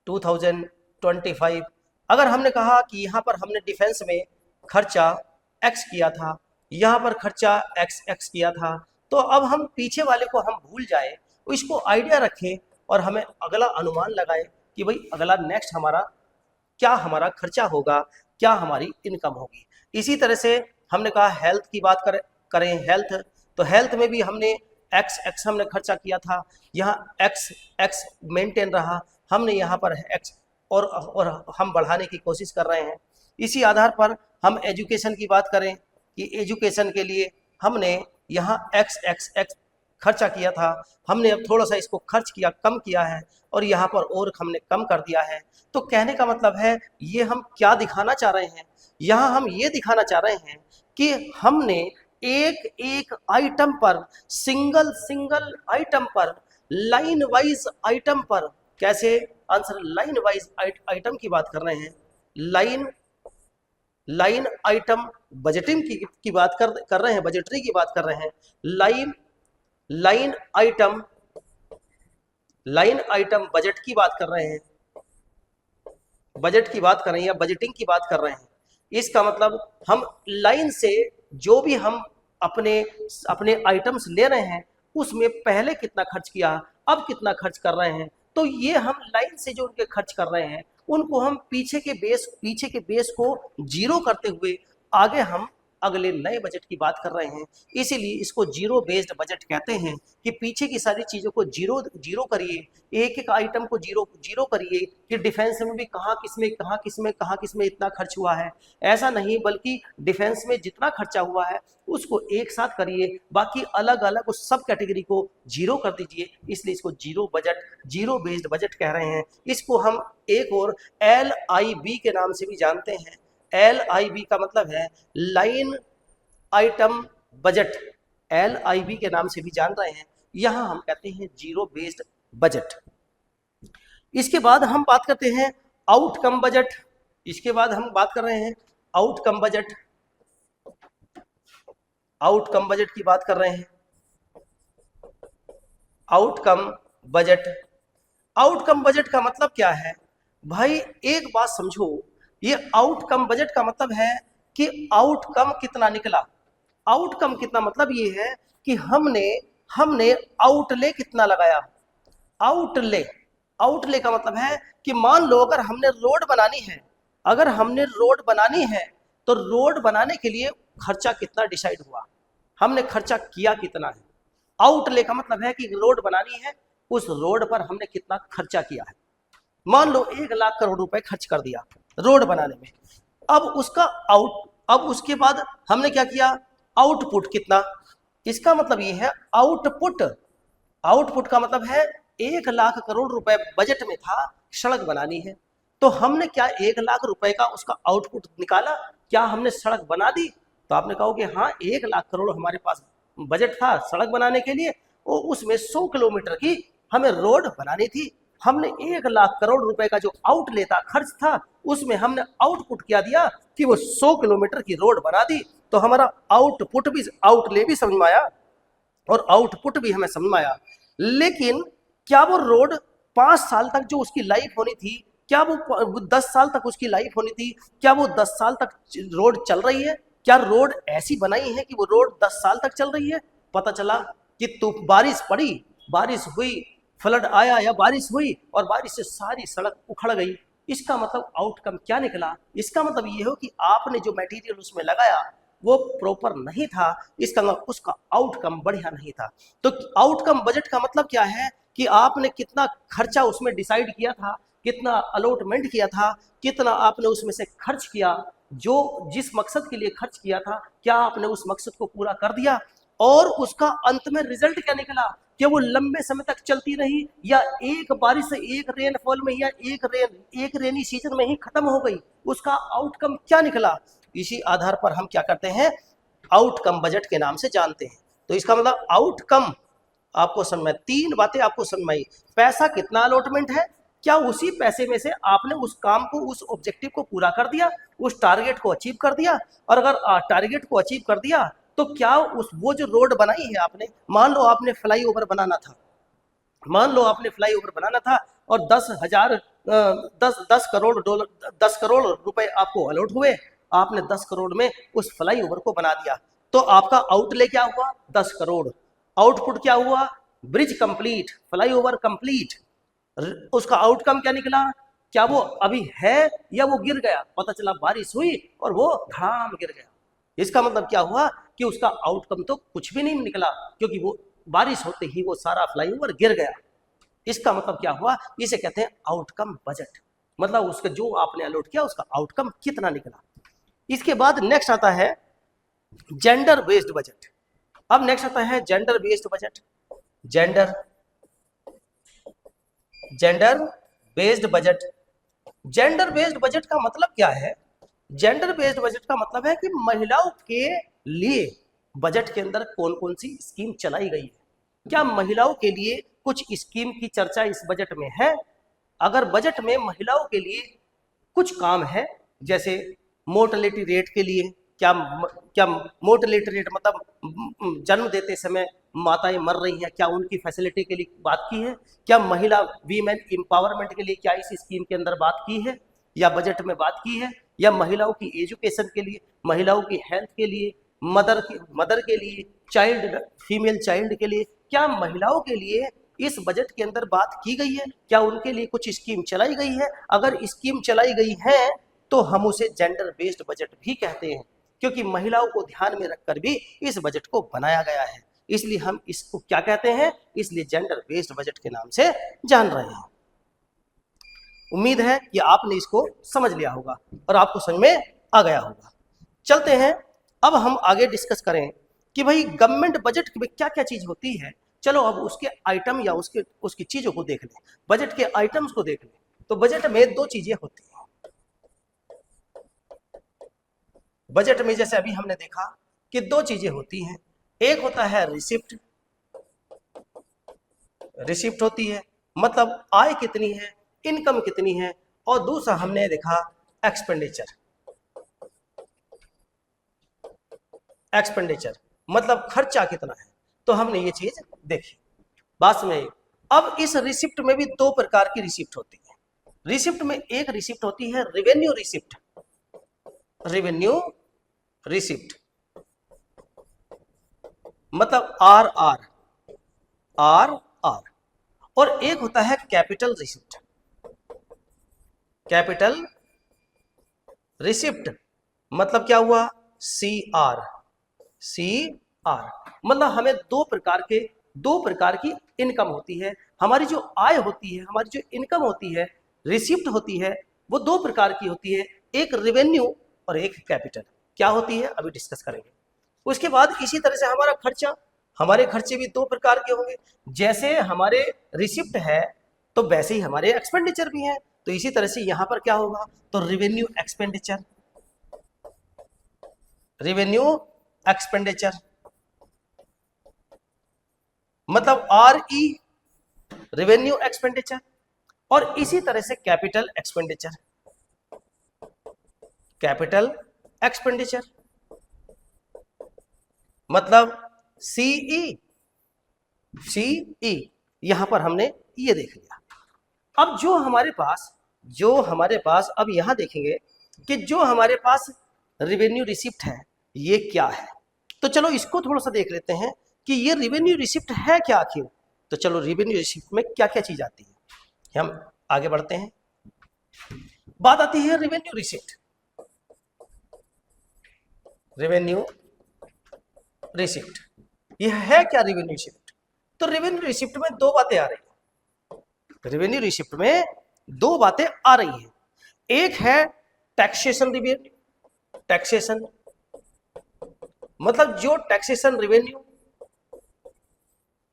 2025, अगर हमने कहा कि यहाँ पर हमने डिफेंस में खर्चा x किया था, यहाँ पर खर्चा x किया था, तो अब हम पीछे वाले को हम भूल जाए, इसको आइडिया रखें और हमें अगला अनुमान लगाए कि भाई अगला नेक्स्ट हमारा क्या हमारा खर्चा होगा, क्या हमारी इनकम होगी। इसी तरह से हमने कहा हेल्थ की बात करें हेल्थ, तो हेल्थ में भी हमने x हमने खर्चा किया था, यहाँ x मेंटेन रहा, हमने यहाँ पर x और हम बढ़ाने की कोशिश कर रहे हैं। इसी आधार पर हम एजुकेशन की बात करें कि एजुकेशन के लिए हमने यहाँ x खर्चा किया था, हमने अब थोड़ा सा इसको खर्च किया, कम किया है और यहाँ पर और हमने कम कर दिया है। तो कहने का मतलब है ये हम क्या दिखाना चाह रहे हैं, यहाँ हम ये दिखाना चाह रहे हैं कि हमने एक एक आइटम पर, सिंगल आइटम पर, लाइन वाइज आइटम पर, कैसे आंसर लाइन वाइज आइटम की बात कर रहे हैं, लाइन आइटम बजटिंग की बात कर रहे हैं, बजटरी की बात कर रहे हैं, लाइन आइटम बजट की बात कर रहे हैं, बजट की बात कर रहे हैं या बजटिंग की बात कर रहे हैं। इसका मतलब हम लाइन से जो भी हम अपने अपने आइटम्स ले रहे हैं उसमें पहले कितना खर्च किया, अब कितना खर्च कर रहे हैं, तो ये हम लाइन से जो उनके खर्च कर रहे हैं उनको हम पीछे के बेस को जीरो करते हुए आगे हम अगले नए बजट की बात कर रहे हैं। इसीलिए इसको जीरो बेस्ड बजट कहते हैं कि पीछे की सारी चीज़ों को जीरो जीरो करिए, एक एक आइटम को जीरो जीरो करिए कि डिफेंस में भी कहाँ किस में इतना खर्च हुआ है, ऐसा नहीं, बल्कि डिफेंस में जितना खर्चा हुआ है उसको एक साथ करिए, बाकी अलग अलग उस सब कैटेगरी को जीरो कर दीजिए। इसलिए इसको zero budget, zero based budget कह रहे हैं। इसको हम एक और LIB के नाम से भी जानते हैं। LIB का मतलब है लाइन आइटम बजट, LIB के नाम से भी जान रहे हैं। यहां हम कहते हैं जीरो बेस्ड बजट। इसके बाद हम बात करते हैं आउटकम बजट। इसके बाद हम बात कर रहे हैं आउटकम बजट। आउटकम बजट की बात कर रहे हैं। आउटकम बजट, आउटकम बजट का मतलब क्या है भाई, एक बात समझो, ये आउटकम बजट का मतलब है कि आउटकम कितना निकला। आउटकम कितना मतलब ये है कि हमने आउटले कितना लगाया। आउटले, आउटले का मतलब है कि मान लो अगर हमने रोड बनानी है, अगर हमने रोड बनानी है तो रोड बनाने के लिए खर्चा कितना डिसाइड हुआ, हमने खर्चा किया कितना है। आउटले का मतलब है कि रोड बनानी है, उस रोड पर हमने कितना खर्चा किया है। मान लो 1 लाख करोड़ रुपए खर्च कर दिया रोड बनाने में। अब उसके बाद हमने क्या किया, आउटपुट कितना, इसका मतलब ये है आउटपुट। आउटपुट का मतलब है 1 लाख करोड़ रुपए बजट में था सड़क बनानी है, तो हमने क्या 1 लाख रुपए का उसका आउटपुट निकाला, क्या हमने सड़क बना दी। तो आपने कहोगे हाँ 1 लाख करोड़ हमारे पास बजट था सड़क बनाने के लिए, और उसमें 100 किलोमीटर की हमें रोड बनानी थी। हमने 1 लाख करोड़ रुपए का जो आउटले था, खर्च था, उसमें हमने आउटपुट क्या दिया कि वो 100 किलोमीटर की रोड बना दी। तो हमारा आउटपुट भी, आउटले भी समझ में आया और आउटपुट भी हमें समझ में आया। लेकिन क्या वो रोड 5 साल तक जो उसकी लाइफ होनी थी, क्या वो 10 साल तक उसकी लाइफ होनी थी, क्या वो 10 साल तक रोड चल रही है? क्या रोड ऐसी बनाई है कि वो रोड 10 साल तक चल रही है? पता चला कि तो बारिश पड़ी, बारिश हुई, फ्लड आया या बारिश हुई और बारिश से सारी सड़क उखड़ गई। इसका मतलब आउटकम क्या निकला? इसका मतलब ये हो कि आपने जो मटेरियल उसमें लगाया वो प्रॉपर नहीं था, इसका उसका आउटकम बढ़िया नहीं था। तो आउटकम बजट का मतलब क्या है कि आपने कितना खर्चा उसमें डिसाइड किया था, कितना अलॉटमेंट किया था, कितना आपने उसमें से खर्च किया, जो जिस मकसद के लिए खर्च किया था क्या आपने उस मकसद को पूरा कर दिया, और उसका अंत में रिजल्ट क्या निकला, कि वो लंबे समय तक चलती रही या एक बारिश से, एक रेनफॉल में या एक रेनी सीजन में ही खत्म हो गई, उसका आउटकम क्या निकला। इसी आधार पर हम क्या करते हैं, आउटकम बजट के नाम से जानते हैं। तो इसका मतलब आउटकम आपको समझ में, 3 बातें आपको समझ में आई। पैसा कितना अलॉटमेंट है, क्या उसी पैसे में से आपने उस काम को, उस ऑब्जेक्टिव को पूरा कर दिया, उस टारगेट को अचीव कर दिया, और अगर टारगेट को अचीव कर दिया तो क्या वो जो रोड बनाई है आपने, मान लो आपने फ्लाईओवर बनाना था, मान लो आपने फ्लाईओवर बनाना था और 10 करोड़ डॉलर, 10 करोड़ रुपए आपको अलॉट हुए, आपने 10 करोड़ में उस फ्लाईओवर को बना दिया, तो आपका आउटले क्या हुआ, 10 करोड़। आउटपुट क्या हुआ, ब्रिज कंप्लीट, फ्लाईओवर कंप्लीट। उसका आउटकम क्या निकला, क्या वो अभी है या वो गिर गया? पता चला बारिश हुई और वो धड़ाम गिर गया। इसका मतलब क्या हुआ कि उसका आउटकम तो कुछ भी नहीं निकला, क्योंकि वो बारिश होते ही वो सारा फ्लाईओवर गिर गया। इसका मतलब क्या हुआ, इसे कहते हैं आउटकम बजट, मतलब उसका जो आपने अलॉट किया उसका आउटकम कितना निकला। इसके बाद नेक्स्ट आता है जेंडर बेस्ड बजट। अब नेक्स्ट आता है gender based budget. Gender based budget. Gender based budget का मतलब क्या है? जेंडर बेस्ड बजट का मतलब है कि महिलाओं के लिए बजट के अंदर कौन कौन सी स्कीम चलाई गई है, क्या महिलाओं के लिए कुछ स्कीम की चर्चा इस बजट में है? अगर बजट में महिलाओं के लिए कुछ काम है, जैसे मोर्टेलिटी रेट के लिए, क्या मोर्टेलिटी रेट मतलब जन्म देते समय माताएं मर रही हैं, क्या उनकी फैसिलिटी के लिए बात की है? क्या महिला वीमेन एम्पावरमेंट के लिए क्या इस स्कीम के अंदर बात की है या बजट में बात की है? या महिलाओं की एजुकेशन के लिए, महिलाओं की हेल्थ के लिए, मदर के लिए, चाइल्ड, फीमेल चाइल्ड के लिए, क्या महिलाओं के लिए इस बजट के अंदर बात की गई है? क्या उनके लिए कुछ स्कीम चलाई गई है? अगर स्कीम चलाई गई है तो हम उसे जेंडर बेस्ड बजट भी कहते हैं, क्योंकि महिलाओं को ध्यान में रखकर भी इस बजट को बनाया गया है। इसलिए हम इसको क्या कहते हैं? इसलिए जेंडर बेस्ड बजट के नाम से जान रहे हैं। उम्मीद है कि आपने इसको समझ लिया होगा और आपको समझ में आ गया होगा। चलते हैं, अब हम आगे डिस्कस करें कि भाई गवर्नमेंट बजट में क्या क्या चीज होती है। चलो अब उसके आइटम या उसकी चीजों को देख लें, बजट के आइटम्स को देख लें। तो बजट में दो चीजें होती हैं। बजट में जैसे अभी हमने देखा कि दो चीजें होती हैं, एक होता है रिसिप्ट, रिसिप्ट होती है मतलब आय कितनी है, इनकम कितनी है, और दूसरा हमने देखा एक्सपेंडिचर, एक्सपेंडिचर मतलब खर्चा कितना है। तो हमने ये चीज देखी। बात में अब इस रिसिप्ट में भी दो प्रकार की रिसिप्ट होती है। रिसिप्ट में एक रिसिप्ट होती है रेवेन्यू रिसिप्ट, रेवेन्यू रिसिप्ट मतलब आर आर, और एक होता है कैपिटल रिसिप्ट, कैपिटल रिसिप्ट मतलब क्या हुआ? सी आर, मतलब हमें दो प्रकार की इनकम होती है। हमारी जो आय होती है, हमारी जो इनकम होती है, रिसिप्ट होती है, वो दो प्रकार की होती है, एक रेवेन्यू और एक कैपिटल। क्या होती है अभी डिस्कस करेंगे। उसके बाद इसी तरह से हमारा खर्चा, हमारे खर्चे भी दो प्रकार के होंगे। जैसे हमारे रिसिप्ट है तो वैसे ही हमारे एक्सपेंडिचर भी हैं। तो इसी तरह से यहां पर क्या होगा? तो रेवेन्यू एक्सपेंडिचर, रेवेन्यू एक्सपेंडिचर मतलब आर ई, रेवेन्यू एक्सपेंडिचर। और इसी तरह से कैपिटल एक्सपेंडिचर, कैपिटल एक्सपेंडिचर मतलब सीई, यहां पर हमने ये देख लिया। अब जो हमारे पास अब यहां देखेंगे कि जो हमारे पास रेवेन्यू रिसिप्ट है ये क्या है। तो चलो इसको थोड़ा सा देख लेते हैं कि ये रेवेन्यू रिसिप्ट है क्या आखिर। तो चलो रेवेन्यू रिसिप्ट में क्या क्या चीज आती है, हम आगे बढ़ते हैं। बात आती है रेवेन्यू रिसिप्ट, रेवेन्यू रिसिप्ट यह है क्या रेवेन्यू रिसिप्ट? तो रेवेन्यू रिसिप्ट में दो बातें आ रही हैं, रेवेन्यू रिसिप्ट में दो बातें आ रही हैं। एक है टैक्सेशन रेवेन्यू, टैक्सेशन मतलब जो टैक्सेशन रेवेन्यू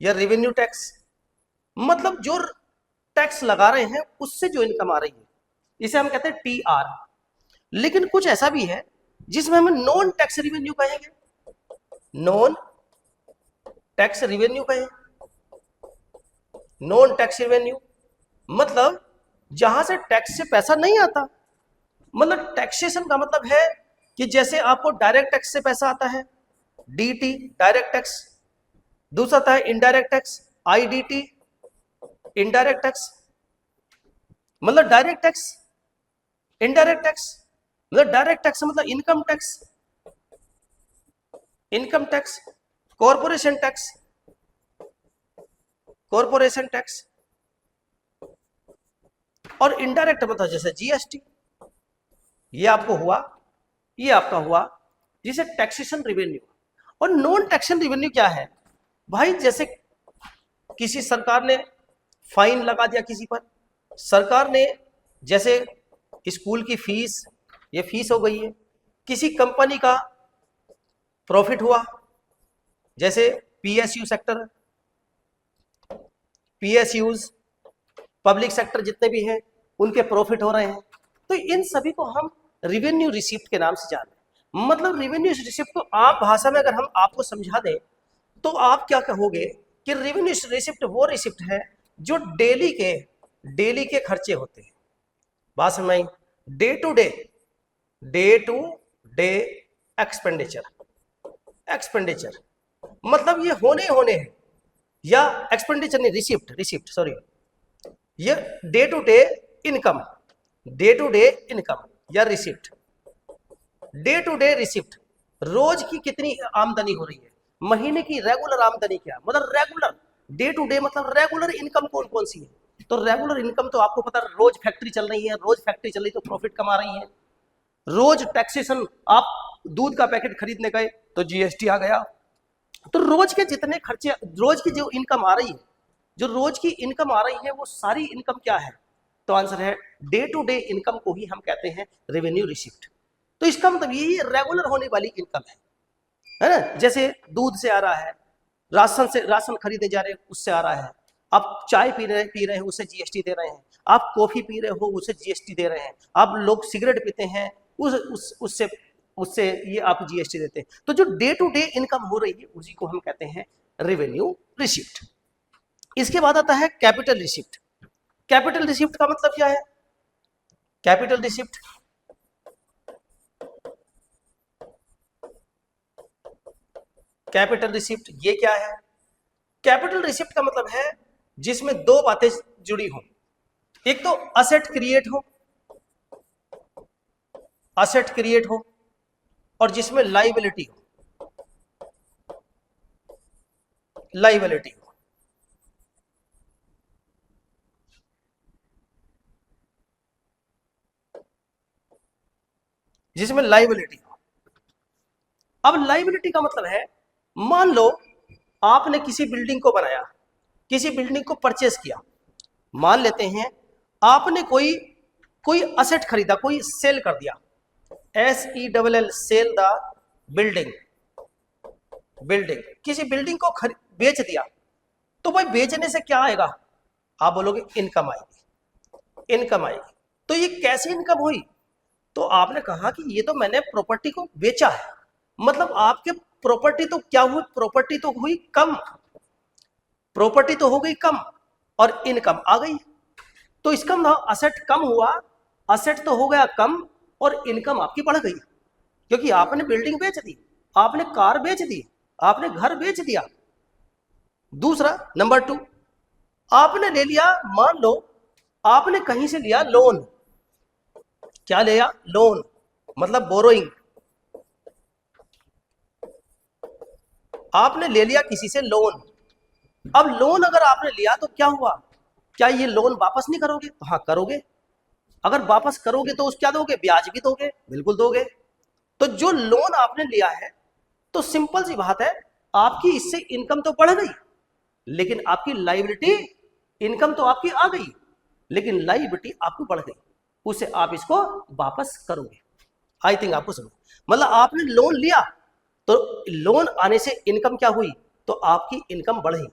या रेवेन्यू टैक्स मतलब जो टैक्स लगा रहे हैं उससे जो इनकम आ रही है, इसे हम कहते हैं टी आर। लेकिन कुछ ऐसा भी है जिसमें हम नॉन टैक्स रेवेन्यू कहेंगे, नॉन टैक्स रेवेन्यू कहें। नॉन टैक्स रेवेन्यू मतलब जहां से टैक्स से पैसा नहीं आता। मतलब टैक्सेशन का मतलब है कि जैसे आपको डायरेक्ट टैक्स से पैसा आता है, डीटी डायरेक्ट टैक्स, दूसरा आता है indirect tax, IDT indirect tax. मतलब डायरेक्ट टैक्स, इनडायरेक्ट टैक्स मतलब डायरेक्ट टैक्स मतलब income tax, income tax, corporation tax, corporation tax, और इनडायरेक्ट मतलब जैसे जीएसटी। ये आपको हुआ, ये आपका हुआ जिसे टैक्सेशन रेवेन्यू। और नॉन टैक्सेशन रेवेन्यू क्या है भाई? जैसे किसी सरकार ने फाइन लगा दिया किसी पर, सरकार ने जैसे स्कूल की फीस, ये फीस हो गई है, किसी कंपनी का प्रॉफिट हुआ, जैसे PSU sector, PSUs public sector जितने भी हैं उनके प्रॉफिट हो रहे हैं। तो इन सभी को हम रेवेन्यू रिसिप्ट के नाम से जान रहे हैं। मतलब रेवेन्यू रिसिप्ट को आप भाषा में अगर हम आपको समझा दें तो आप क्या कहोगे कि रेवेन्यू रिसिप्ट वो रिसिप्ट है जो डेली के खर्चे होते हैं। बात समझ में? Day to day expenditure, expenditure मतलब ये होने हैं, या एक्सपेंडिचर नहीं, रिसिप्ट सॉरी, ये डे टू डे इनकम या receipt, day to day receipt रोज की कितनी आमदनी हो रही है, महीने की रेगुलर आमदनी क्या, मतलब रेगुलर डे टू डे, मतलब रेगुलर इनकम कौन कौन सी है। तो रेगुलर इनकम तो आपको पता है, रोज फैक्ट्री चल रही है, रोज फैक्ट्री चल रही तो प्रॉफिट कमा रही है। रोज टैक्सेशन, आप दूध का पैकेट खरीदने गए तो जीएसटी आ गया। तो रोज के जितने खर्चे, रोज की जो इनकम आ रही है, जो रोज की इनकम आ रही है, वो सारी इनकम क्या है, तो आंसर है डे टू डे इनकम को ही हम कहते हैं रेवेन्यू रिसिप्ट। तो इसका मतलब ये रेगुलर होने वाली इनकम है ना। जैसे दूध से आ रहा है, राशन से, राशन खरीदे जा रहे हैं उससे आ रहा है, आप चाय पी रहे हैं उससे जीएसटी दे रहे हैं, आप कॉफी पी रहे हो उससे जीएसटी दे रहे हैं, आप लोग सिगरेट पीते हैं उससे उससे ये आप जीएसटी देते हैं। तो जो डे टू डे इनकम हो रही है उसी को हम कहते हैं रेवेन्यू रिसिप्ट। इसके बाद आता है कैपिटल रिसिप्ट। कैपिटल रिसिप्ट का मतलब क्या है, कैपिटल रिसिप्ट कैपिटल रिसिप्ट ये क्या है। कैपिटल रिसिप्ट का मतलब है जिसमें दो बातें जुड़ी हो, एक तो असेट क्रिएट हो, असेट क्रिएट हो, और जिसमें लाइबिलिटी हो, लाइबिलिटी हो। जिसमें लाइबिलिटी हो। अब लाइबिलिटी का मतलब है, मान लो आपने किसी बिल्डिंग को बनाया, किसी बिल्डिंग को परचेस किया, मान लेते हैं आपने कोई कोई असेट खरीदा, कोई सेल कर दिया, SELL sell the building, building, किसी बिल्डिंग को बेच दिया। तो भाई बेचने से क्या आएगा, आप बोलोगे इनकम आएगी, इनकम आएगी। तो ये कैसी इनकम हुई, तो आपने कहा कि ये तो मैंने प्रॉपर्टी को बेचा है, मतलब आपके प्रॉपर्टी तो क्या हुई, प्रॉपर्टी तो हुई कम, प्रॉपर्टी तो हो गई कम और इनकम आ गई। तो इसका मतलब असेट कम हुआ, असेट तो हो गया कम और इनकम आपकी बढ़ गई, क्योंकि आपने बिल्डिंग बेच दी, आपने कार बेच दी, आपने घर बेच दिया। दूसरा नंबर 2, आपने ले लिया, मान लो आपने कहीं से लिया लोन, क्या लिया, लोन, मतलब बोरोइंग, आपने ले लिया किसी से लोन। अब लोन अगर आपने लिया तो क्या हुआ, क्या ये लोन वापस नहीं करोगे, तो हाँ करोगे। अगर वापस करोगे तो उस क्या दोगे, ब्याज भी दोगे, बिल्कुल दोगे। तो जो लोन आपने लिया है, तो सिंपल सी बात है, आपकी इससे इनकम तो बढ़ गई, लेकिन आपकी लायबिलिटी, इनकम तो आपकी आ गई लेकिन लायबिलिटी आपको बढ़ गई, उसे आप इसको वापस करोगे। आई थिंक आपको समझ, मतलब आपने लोन लिया तो लोन आने से इनकम क्या हुई, तो आपकी इनकम बढ़ी,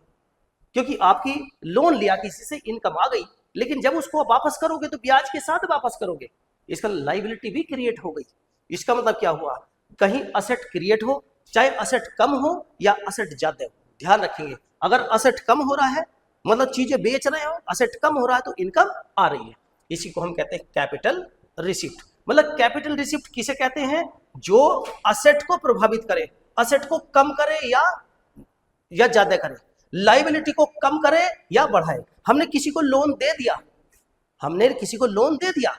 क्योंकि आपकी लोन लिया किसी से, इनकम आ गई, लेकिन जब उसको वापस करोगे तो ब्याज के साथ वापस करोगे, इसका लायबिलिटी भी क्रिएट हो गई। इसका मतलब क्या हुआ, कहीं असेट क्रिएट हो, चाहे असेट कम हो या असेट ज्यादा हो, ध्यान रखेंगे, अगर असेट कम हो रहा है, मतलब चीजें बेच रहे हो, असेट कम हो रहा है तो इनकम आ रही है, इसी को हम कहते हैं कैपिटल रिसिप्ट। मतलब कैपिटल रिसिप्ट किसे कहते हैं, जो असेट को प्रभावित करे, असेट को कम करे या ज्यादा करे, लाइबिलिटी को कम करे या बढ़ाए। हमने किसी को लोन दे दिया, हमने किसी को लोन दे दिया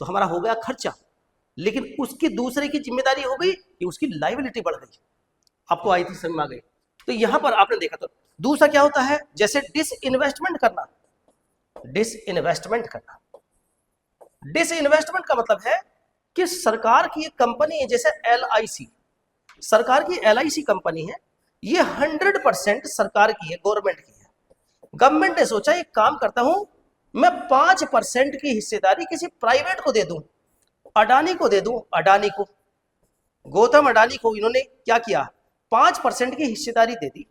तो हमारा हो गया खर्चा, लेकिन उसकी दूसरे की जिम्मेदारी हो गई कि उसकी लाइबिलिटी बढ़ गई। आपको आई थी, समझ में आ गई। तो यहां पर आपने देखा, तो दूसरा क्या होता है, जैसे डिसइन्वेस्टमेंट करना, डिसइन्वेस्टमेंट करना, डिसइन्वेस्टमेंट का मतलब है कि सरकार की एक कंपनी है, जैसे LIC, सरकार की LIC कंपनी है, ये 100% सरकार की है, गवर्नमेंट की है। गवर्नमेंट ने सोचा एक काम करता हूं, मैं 5% की हिस्सेदारी किसी प्राइवेट को दे दूं, अडानी को दे दूं, अडानी को, गौतम अडानी को इन्होंने क्या किया, 5% की हिस्सेदारी दे दी।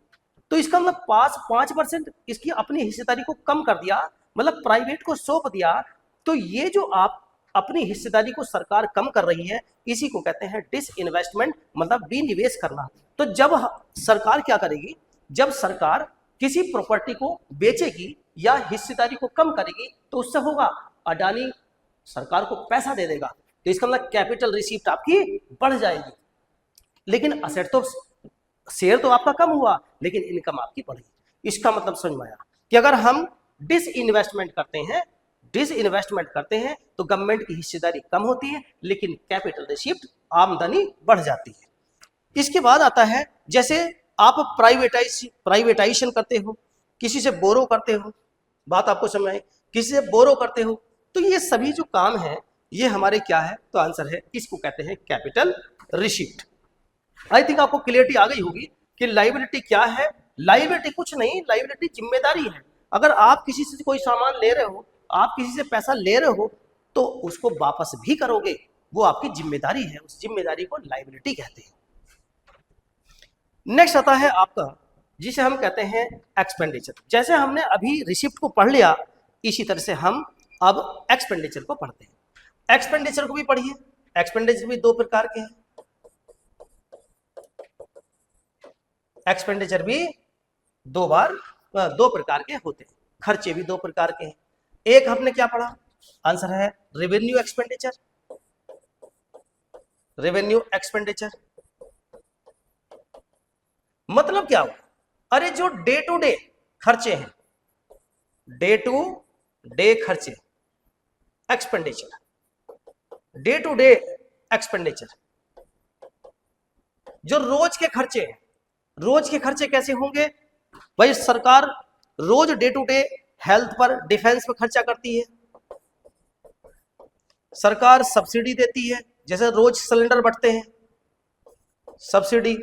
तो इसका मतलब 5% इसकी अपनी हिस्सेदारी को कम कर दिया, मतलब प्राइवेट को सौंप दिया। तो ये जो आप अपनी हिस्सेदारी को सरकार कम कर रही है, इसी को कहते हैं डिसइन्वेस्टमेंट, मतलब विनिवेश करना। तो जब सरकार क्या करेगी, जब सरकार किसी प्रॉपर्टी को बेचेगी या हिस्सेदारी को कम करेगी, तो उससे होगा अडानी सरकार को पैसा दे देगा, तो इसका मतलब कैपिटल रिसीप्ट आपकी बढ़ जाएगी। लेकिन असेट तो, शेयर तो आपका कम हुआ लेकिन इनकम आपकी बढ़ी। इसका मतलब समझ में आया कि अगर हम डिसइन्वेस्टमेंट करते हैं, डिसइन्वेस्टमेंट करते हैं तो गवर्नमेंट की हिस्सेदारी कम होती है, लेकिन कैपिटल रिसिप्ट, आमदनी बढ़ जाती है। इसके बाद आता है जैसे आप प्राइवेटाइजेशन करते हो, किसी से बोरो करते हो, बात आपको समझ आई, किसी से बोरो करते हो, तो ये सभी जो काम है ये हमारे क्या है, तो आंसर है इसको कहते हैं कैपिटल रिसिप्ट। आई थिंक आपको क्लियरिटी आ गई होगी कि लायबिलिटी क्या है। लायबिलिटी कुछ नहीं, लायबिलिटी जिम्मेदारी है। अगर आप किसी से कोई सामान ले रहे हो, आप किसी से पैसा ले रहे हो, तो उसको वापस भी करोगे, वो आपकी जिम्मेदारी है, उस जिम्मेदारी को लायबिलिटी कहते हैं। नेक्स्ट आता है आपका जिसे हम कहते हैं एक्सपेंडिचर। जैसे हमने अभी रिसिप्ट को पढ़ लिया, इसी तरह से हम अब एक्सपेंडिचर को पढ़ते हैं। एक्सपेंडिचर को भी पढ़िए। एक्सपेंडिचर भी दो प्रकार के हैं। एक्सपेंडिचर भी दो प्रकार के होते हैं। खर्चे भी दो प्रकार के हैं। एक हमने क्या पढ़ा, आंसर है रेवेन्यू एक्सपेंडिचर। रेवेन्यू एक्सपेंडिचर मतलब क्या हुआ, अरे जो डे टू डे खर्चे हैं, डे टू डे खर्चे, expenditure, day to day expenditure, जो रोज के खर्चे हैं। रोज के खर्चे कैसे होंगे भाई, सरकार रोज डे टू डे हेल्थ पर, डिफेंस पर खर्चा करती है, सरकार सब्सिडी देती है, जैसे रोज सिलेंडर बढ़ते हैं, सब्सिडी,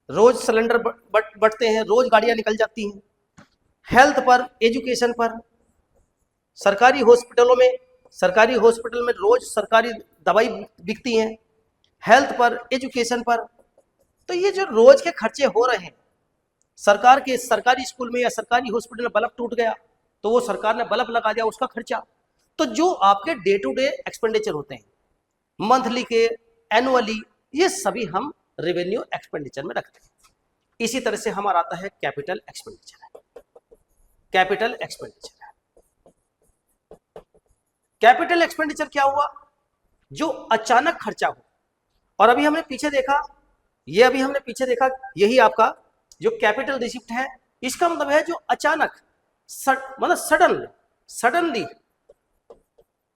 रोज सिलेंडर बढ़ते हैं, रोज गाड़ियां निकल जाती हैं। हेल्थ पर, एजुकेशन पर, सरकारी हॉस्पिटल में रोज सरकारी दवाई बिकती हैं, हेल्थ पर, एजुकेशन पर। तो ये जो रोज के खर्चे हो रहे हैं, सरकार के सरकारी स्कूल में या सरकारी हॉस्पिटल में बल्ब टूट गया तो वो सरकार ने बल्ब लगा दिया, उसका खर्चा। तो जो आपके डे टू डे एक्सपेंडिचर होते हैं, मंथली के, एनुअली, ये सभी हम रेवेन्यू एक्सपेंडिचर में रखते हैं। इसी तरह से हमारा आता है capital expenditure. Capital expenditure, capital expenditure क्या हुआ, जो अचानक खर्चा हो। और अभी हमने पीछे देखा, यही आपका जो कैपिटल रिसिप्ट है, इसका मतलब है जो अचानक, मतलब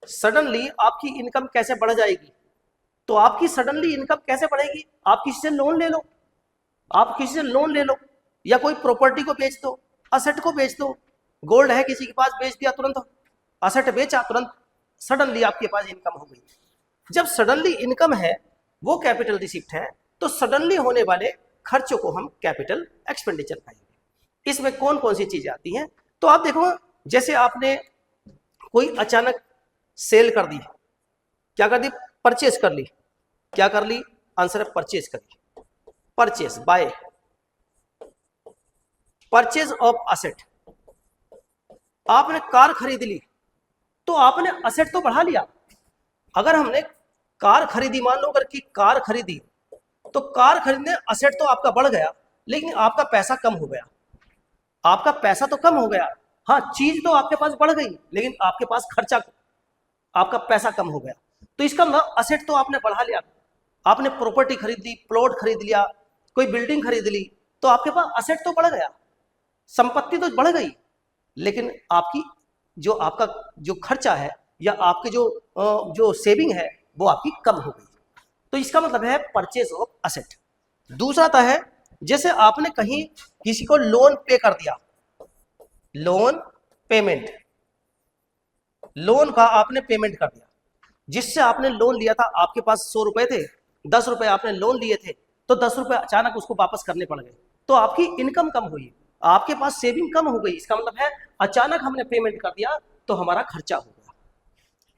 सडनली आपकी इनकम कैसे बढ़ जाएगी। तो आपकी सडनली इनकम कैसे बढ़ेगी, आप किसी से लोन ले लो, या कोई प्रॉपर्टी को बेच दो, असेट को बेच दो, गोल्ड है किसी के पास, बेच दिया तुरंत, असेट बेचा तुरंत, सडनली आपके पास इनकम हो गई। जब सडनली इनकम है वो कैपिटल रिसिप्ट है, तो सडनली होने वाले खर्चों को हम कैपिटल एक्सपेंडिचर कहेंगे। इसमें कौन कौन सी चीजें आती हैं, तो आप देखो, जैसे आपने कोई अचानक सेल कर दी, क्या कर दी, परचेज कर ली, क्या कर ली, आंसर है परचेज कर ली, purchase buy, purchase of asset. आपने कार खरीद ली, तो आपने असेट तो बढ़ा लिया। अगर हमने कार खरीदी, मान लो अगर की कार खरीदी, तो कार खरीदने असेट तो आपका बढ़ गया, लेकिन आपका पैसा कम हो गया। आपका पैसा तो कम हो गया, हाँ, चीज तो आपके पास बढ़ गई, लेकिन आपके पास खर्चा, आपका पैसा कम हो गया। तो इसका मतलब असेट तो आपने बढ़ा लिया, आपने प्रॉपर्टी खरीद ली, प्लॉट खरीद लिया, कोई बिल्डिंग खरीद ली, तो आपके पास असेट तो बढ़ गया, संपत्ति तो बढ़ गई, लेकिन आपकी आपका जो खर्चा है या आपके जो सेविंग है वो आपकी कम हो गई। तो इसका मतलब है परचेज ऑफ असेट। दूसरा आता है, जैसे आपने कहीं किसी को लोन पे कर दिया, लोन पेमेंट, लोन का आपने पेमेंट कर दिया, जिससे आपने लोन लिया था, आपके पास 100 रुपए थे, 10 रुपए आपने लोन लिए थे, तो 10 रुपए अचानक उसको वापस करने पड़ गए, तो आपकी इनकम कम हुई, आपके पास सेविंग कम हो गई। इसका मतलब है अचानक हमने पेमेंट कर दिया तो हमारा खर्चा हो गया,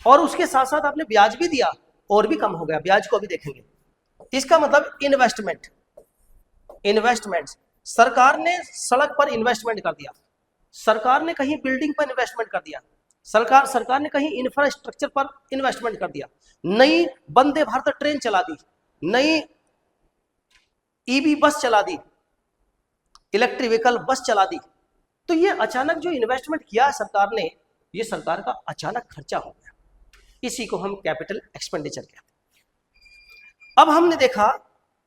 और उसके साथ साथ आपने ब्याज भी दिया और भी कम हो गया, ब्याज को भी देखेंगे। इसका मतलब इन्वेस्टमेंट, सरकार ने सड़क पर इन्वेस्टमेंट कर दिया, सरकार ने कहीं बिल्डिंग पर इन्वेस्टमेंट कर दिया, सरकार ने कहीं इंफ्रास्ट्रक्चर पर इन्वेस्टमेंट कर दिया, नई वंदे भारत ट्रेन चला दी, नई ईवी बस चला दी, इलेक्ट्रिक व्हीकल बस चला दी। तो ये अचानक जो इन्वेस्टमेंट किया सरकार ने, ये सरकार का अचानक खर्चा हो गया, इसी को हम कैपिटल एक्सपेंडिचर कहते हैं। अब हमने देखा,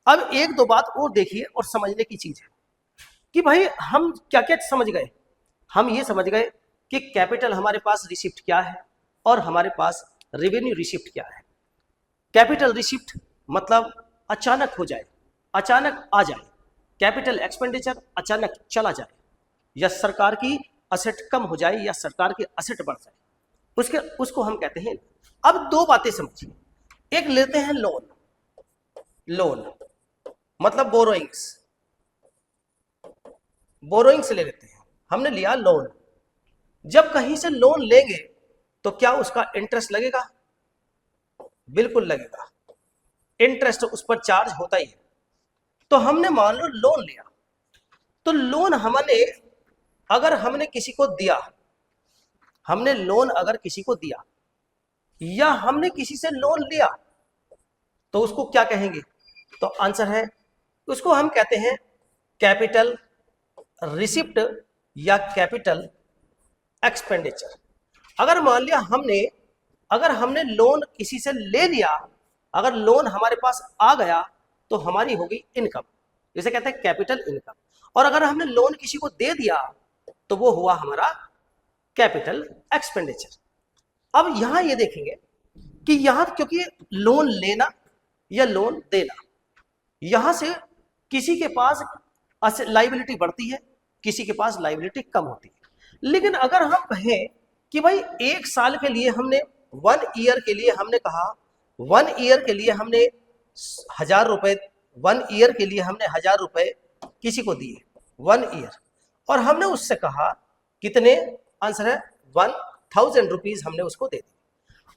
अब एक दो बात और देखिए और समझने की चीज है कि भाई हम क्या क्या समझ गए। हम ये समझ गए कि कैपिटल हमारे पास रिसिप्ट क्या है और हमारे पास रेवेन्यू रिसिप्ट क्या है। कैपिटल रिसिप्ट मतलब अचानक हो जाए, अचानक आ जाए, कैपिटल एक्सपेंडिचर अचानक चला जाए, या सरकार की असेट कम हो जाए या सरकार की असेट बढ़ जाए, उसको हम कहते हैं। अब दो बातें समझिए, एक लेते हैं लोन, लोन मतलब बोरोइंग्स, बोरोइंग्स ले लेते हैं, हमने लिया लोन। जब कहीं से लोन लेंगे तो क्या उसका इंटरेस्ट लगेगा? बिल्कुल लगेगा, इंटरेस्ट उस पर चार्ज होता ही है। तो हमने मान लो लोन लिया, तो लोन अगर हमने किसी को दिया, हमने लोन अगर किसी को दिया या हमने किसी से लोन लिया, तो उसको क्या कहेंगे? तो आंसर है, उसको हम कहते हैं कैपिटल रिसिप्ट या कैपिटल एक्सपेंडिचर। अगर मान लिया अगर हमने लोन किसी से ले लिया, अगर लोन हमारे पास आ गया तो हमारी होगी इनकम, जिसे कहते हैं कैपिटल इनकम। और अगर हमने लोन किसी को दे दिया तो वो हुआ हमारा कैपिटल एक्सपेंडिचर। अब यहां ये देखेंगे कि यहां क्योंकि लोन लेना या लोन देना, यहां से किसी के पास लाइबिलिटी बढ़ती है, किसी के पास लाइबिलिटी कम होती है। लेकिन अगर हम कहें कि भाई 1 साल के लिए हमने 1 ईयर के लिए हमने कहा, 1 ईयर के लिए हमने 1000 रुपए, 1 ईयर के लिए हमने 1000 रुपए किसी को दिए, 1 ईयर, और हमने उससे कहा कितने, आंसर है 1000 रुपीज हमने उसको दे दी,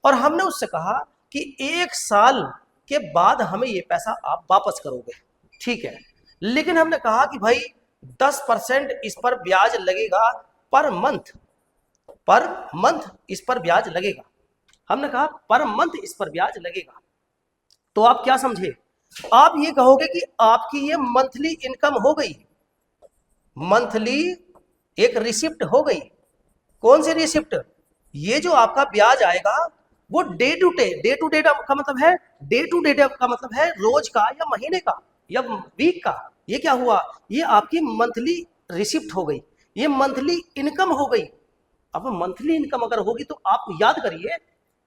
और हमने उससे कहा कि 1 साल के बाद हमें ये पैसा आप वापस करोगे, ठीक है। लेकिन हमने कहा कि भाई 10% इस पर ब्याज लगेगा पर मंथ इस पर ब्याज लगेगा, हमने कहा पर मंथ इस पर ब्याज लगेगा। तो आप क्या समझे? आप ये कहोगे कि आपकी ये मंथली इनकम हो गई, मंथली एक रिसिप्ट हो गई। कौन सी रिसिप्ट? ये जो आपका ब्याज आएगा वो डे टू डे का मतलब है, डे टू डे का मतलब है रोज का या महीने का या वीक का। ये क्या हुआ? ये आपकी मंथली रिसिप्ट हो गई, ये मंथली इनकम हो गई। अब मंथली इनकम अगर होगी तो आप याद करिए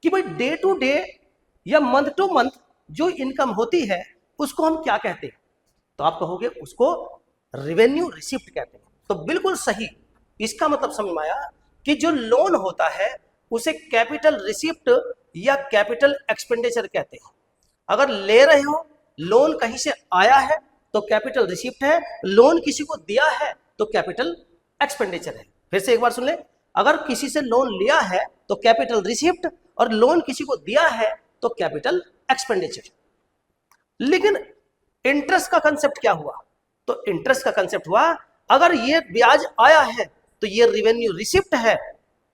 कि भाई डे टू डे या मंथ टू मंथ जो इनकम होती है उसको हम क्या कहते हैं? तो आप कहोगे उसको रेवेन्यू रिसिप्ट कहते हैं। तो बिल्कुल सही, इसका मतलब समझ में आया कि जो लोन होता है उसे कैपिटल रिसिप्ट या कैपिटल एक्सपेंडिचर कहते हैं। अगर ले रहे हो, लोन कहीं से आया है तो कैपिटल रिसिप्ट है, लोन किसी को दिया है तो कैपिटल एक्सपेंडिचर है। फिर से एक बार सुन ले, अगर किसी से लोन लिया है तो कैपिटल रिसिप्ट, और लोन किसी को दिया है तो कैपिटल एक्सपेंडिचर। लेकिन इंटरेस्ट का कंसेप्ट क्या हुआ? तो इंटरेस्ट का कंसेप्ट हुआ, अगर ये ब्याज आया है तो ये रेवेन्यू रिसिप्ट है,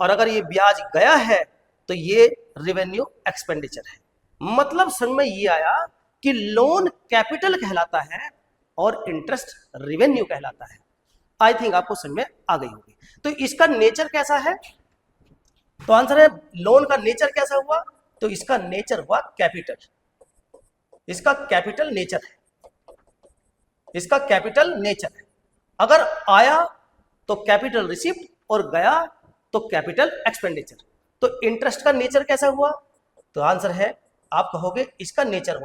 और अगर ये ब्याज गया है तो ये रेवेन्यू एक्सपेंडिचर है। मतलब समझ में ये आया कि लोन कैपिटल कहलाता है और इंटरेस्ट रेवेन्यू कहलाता है। आई थिंक आपको समझ में आ गई होगी। तो इसका नेचर कैसा है? तो आंसर है लोन का नेचर कैसा हुआ? तो इसका नेचर हुआ कैपिटल, इसका कैपिटल नेचर है, इसका कैपिटल नेचर है। अगर आया तो कैपिटल रिसिप्ट और गया तो कैपिटल एक्सपेंडिचर। तो इंटरेस्ट का नेचर कैसा हुआ? तो आंसर है, आप कहोगे इसका नेचर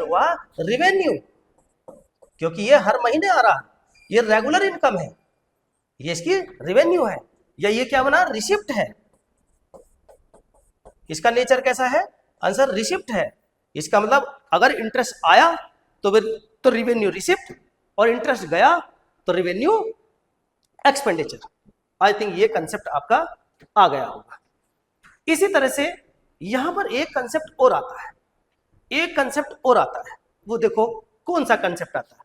हुआ रेवेन्यू, क्योंकि ये हर महीने आ रहा है, ये रेगुलर इनकम है, ये इसकी रेवेन्यू है, या ये क्या बना? रिसिप्ट है। इसका नेचर कैसा है? आंसर रिसिप्ट है। इसका मतलब अगर इंटरेस्ट आया तो रेवेन्यू रिसिप्ट, और इंटरेस्ट गया तो रेवेन्यू एक्सपेंडिचर। आई थिंक ये कंसेप्ट आपका आ गया होगा। इसी तरह से यहां पर एक कंसेप्ट और आता है, एक कंसेप्ट और आता है, वो देखो कौन सा कंसेप्ट आता है।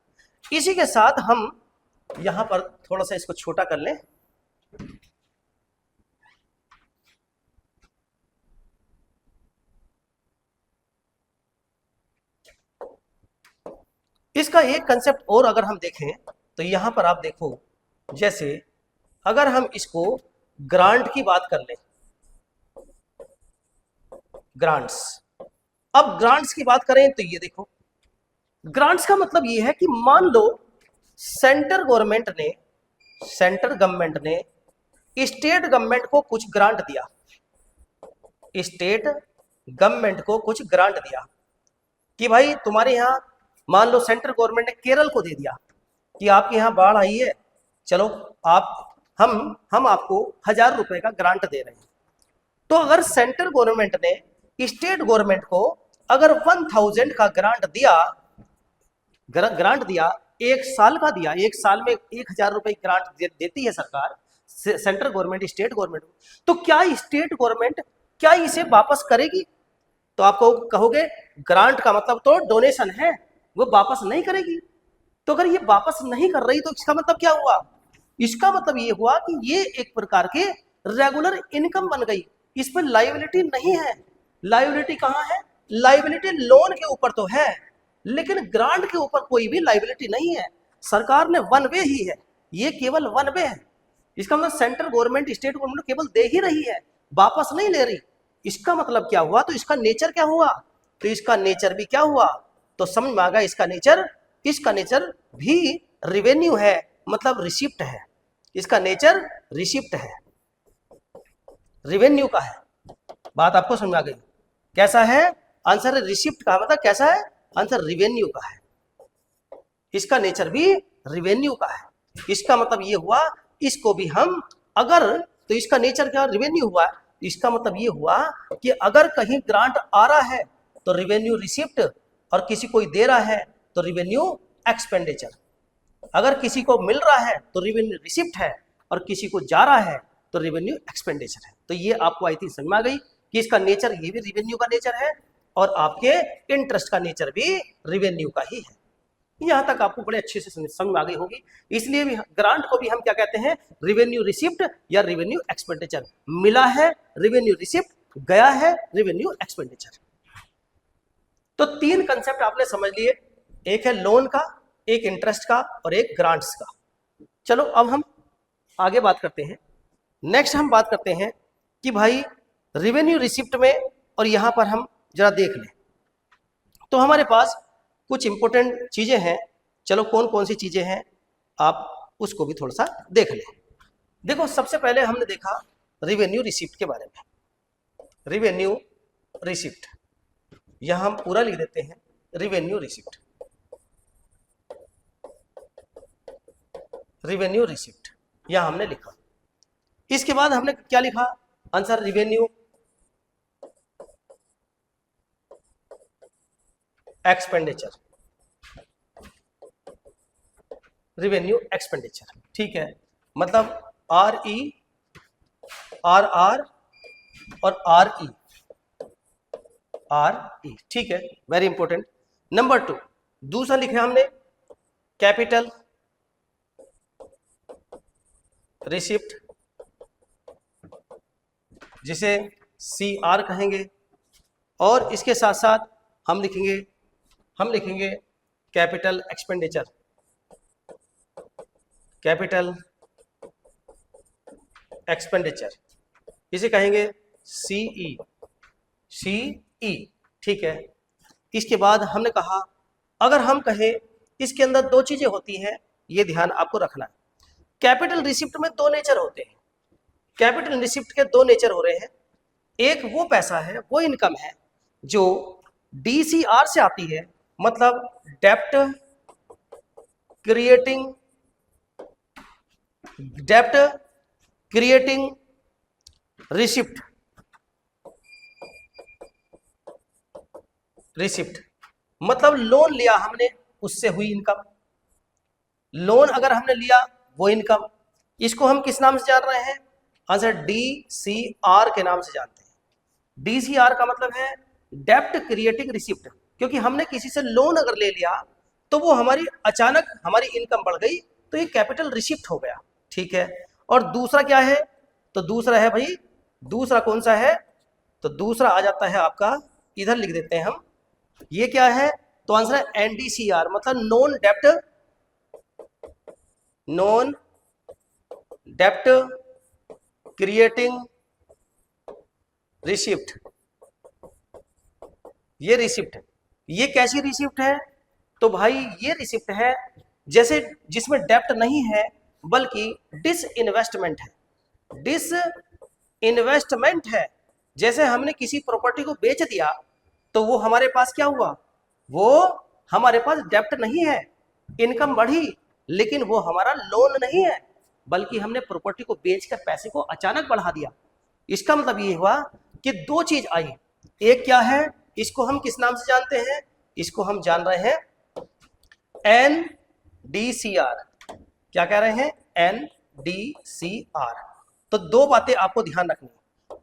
इसी के साथ हम यहां पर थोड़ा सा इसको छोटा कर लें। इसका एक कंसेप्ट और अगर हम देखें तो यहां पर आप देखो, जैसे अगर हम इसको ग्रांट की बात कर लें, ग्रांट्स। अब ग्रांट्स की बात करें तो ये देखो, ग्रांट्स का मतलब ये है कि मान लो सेंट्रल गवर्नमेंट ने स्टेट गवर्नमेंट को कुछ ग्रांट दिया, स्टेट गवर्नमेंट को कुछ ग्रांट दिया कि भाई तुम्हारे यहां मान लो सेंट्रल गवर्नमेंट ने केरल को दे दिया कि आपके यहाँ बाढ़ आई है, चलो आप हम आपको 1,000 रुपए का ग्रांट दे रहे हैं। तो अगर सेंट्रल गवर्नमेंट ने स्टेट गवर्नमेंट को अगर 1,000 का ग्रांट दिया, 1 साल का दिया, 1 साल में 1,000 रुपए ग्रांट देती है सरकार, सेंट्रल गवर्नमेंट स्टेट गवर्नमेंट, तो क्या स्टेट गवर्नमेंट क्या इसे वापस करेगी? तो आपको कहोगे ग्रांट का मतलब तो डोनेशन है, वो वापस नहीं करेगी। तो अगर ये वापस नहीं कर रही तो इसका मतलब क्या हुआ? इसका मतलब ये हुआ कि ये एक प्रकार के रेगुलर इनकम बन गई, इस पर लायबिलिटी नहीं है। लायबिलिटी कहाँ है? लायबिलिटी लोन के ऊपर तो है, लेकिन ग्रांट के ऊपर कोई भी लायबिलिटी नहीं है। सरकार ने वन वे ही है, ये केवल वन वे है। इसका मतलब सेंट्रल गवर्नमेंट स्टेट गवर्नमेंट केवल दे ही रही है, वापस नहीं ले रही। इसका मतलब क्या हुआ? तो इसका नेचर क्या हुआ? तो इसका नेचर भी क्या हुआ? तो समझ में आ गया इसका नेचर भी रिवेन्यू है, मतलब रिसिप्ट है। इसका नेचर रिसिप्ट है, रिवेन्यू का है। बात आपको समझ में आ गई? कैसा है आंसर? है रिसिप्ट का, मतलब कैसा है आंसर? रिवेन्यू का है। इसका नेचर भी रिवेन्यू का है। इसका मतलब ये हुआ, इसको भी हम अगर, तो इसका नेचर क्या? रिवेन्यू हुआ। इसका मतलब ये हुआ कि अगर कहीं ग्रांट आ रहा है तो रिवेन्यू रिसिप्ट, और किसी को दे रहा है तो रिवेन्यू एक्सपेंडिचर। अगर किसी को मिल रहा है तो रिवेन्यू रिसिप्ट है, और किसी को जा रहा है तो रिवेन्यू एक्सपेंडिचर है। तो ये आपको आई थिंक समझ में आ गई कि इसका नेचर, ये भी रिवेन्यू का नेचर है, और आपके इंटरेस्ट का नेचर भी रिवेन्यू का ही है। यहां तक आपको बड़े अच्छे से समझ में आ गई होगी। इसलिए भी ग्रांट को भी हम क्या कहते हैं? रिवेन्यू रिसिप्ट या रिवेन्यू एक्सपेंडिचर। मिला है रिवेन्यू रिसिप्ट, गया है रिवेन्यू एक्सपेंडिचर। तो 3 कंसेप्ट आपने समझ लिए, एक है लोन का, एक इंटरेस्ट का, और एक ग्रांट्स का। चलो अब हम आगे बात करते हैं। नेक्स्ट हम बात करते हैं कि भाई रिवेन्यू रिसिप्ट में, और यहां पर हम जरा देख लें तो हमारे पास कुछ इंपॉर्टेंट चीजें हैं। चलो कौन कौन सी चीजें हैं आप उसको भी थोड़ा सा देख लें। देखो सबसे पहले हमने देखा रिवेन्यू रिसिप्ट के बारे में। रिवेन्यू रिसिप्ट यहां हम पूरा लिख देते हैं, रिवेन्यू रिसिप्ट। रिवेन्यू रिसिप्ट यहां हमने लिखा। इसके बाद हमने क्या लिखा answer? Revenue expenditure. Revenue expenditure, ठीक है, मतलब RE, RR और RE। RE, ठीक है, वेरी इंपॉर्टेंट। नंबर 2 दूसरा लिखा हमने कैपिटल रिसिप्ट, जिसे CR कहेंगे, और इसके साथ साथ हम लिखेंगे कैपिटल एक्सपेंडिचर, कैपिटल एक्सपेंडिचर, इसे कहेंगे CE, ठीक है। इसके बाद हमने कहा अगर हम कहें इसके अंदर 2 चीजें होती हैं, ये ध्यान आपको रखना है। कैपिटल रिसिप्ट में 2 नेचर होते हैं। कैपिटल रिसिप्ट के 2 नेचर हो रहे हैं। एक वो पैसा है, वो इनकम है जो DCR से आती है, मतलब डेप्ट क्रिएटिंग रिसिप्ट। मतलब लोन लिया हमने, उससे हुई इनकम। लोन अगर हमने लिया वो इनकम। इसको हम किस नाम से जान रहे हैं? आंसर DCR के नाम से जानते हैं। DCR का मतलब है डेप्ट क्रिएटिंग रिसिप्ट, क्योंकि हमने किसी से लोन अगर ले लिया तो वो अचानक हमारी इनकम बढ़ गई, तो ये कैपिटल रिसिप्ट हो गया, ठीक है। और दूसरा क्या है? तो दूसरा है भाई, दूसरा कौन सा है? तो दूसरा आ जाता है आपका, इधर लिख देते हैं हम, ये क्या है? तो आंसर है NDCR, मतलब नॉन डेप्ट क्रिएटिंग रिसिप्ट। ये रिसिप्ट है। ये कैसी रिसिप्ट है? तो भाई ये रिसिप्ट है जैसे जिसमें डेप्ट नहीं है, बल्कि डिसइन्वेस्टमेंट है। जैसे हमने किसी प्रॉपर्टी को बेच दिया तो वो हमारे पास क्या हुआ? वो हमारे पास डेप्ट नहीं है, इनकम बढ़ी, लेकिन वो हमारा लोन नहीं है, बल्कि हमने प्रॉपर्टी को बेचकर पैसे को अचानक बढ़ा दिया। इसका मतलब ये हुआ कि दो चीज आई। एक क्या है, इसको हम किस नाम से जानते हैं, इसको हम जान रहे हैं NDCR। क्या कह रहे हैं, NDCR। तो दो बातें आपको ध्यान रखनी है।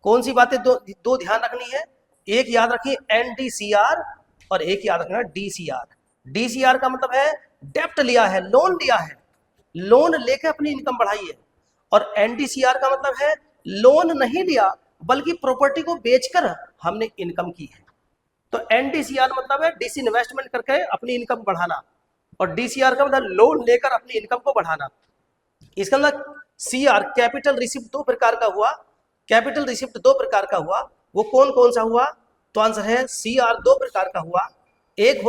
कौन सी बातें दो ध्यान रखनी है, एक याद रखिए NDCR और एक याद रखना DCR। DCR का मतलब है डेप्ट लिया है, लोन लिया है, लोन लेकर अपनी इनकम बढ़ाई है। और NDCR का मतलब है लोन नहीं लिया, बल्कि प्रॉपर्टी को बेचकर हमने इनकम की है। तो NDCR मतलब है डिसइन्वेस्टमेंट करके अपनी इनकम बढ़ाना, और DCR का मतलब लोन लेकर अपनी इनकम को बढ़ाना। इसका मतलब CR कैपिटल रिसिप्ट दो प्रकार का हुआ, कैपिटल रिसिप्ट दो प्रकार का हुआ। वो कौन कौन सा हुआ, तो आंसर है CR दो प्रकार का हुआ। एक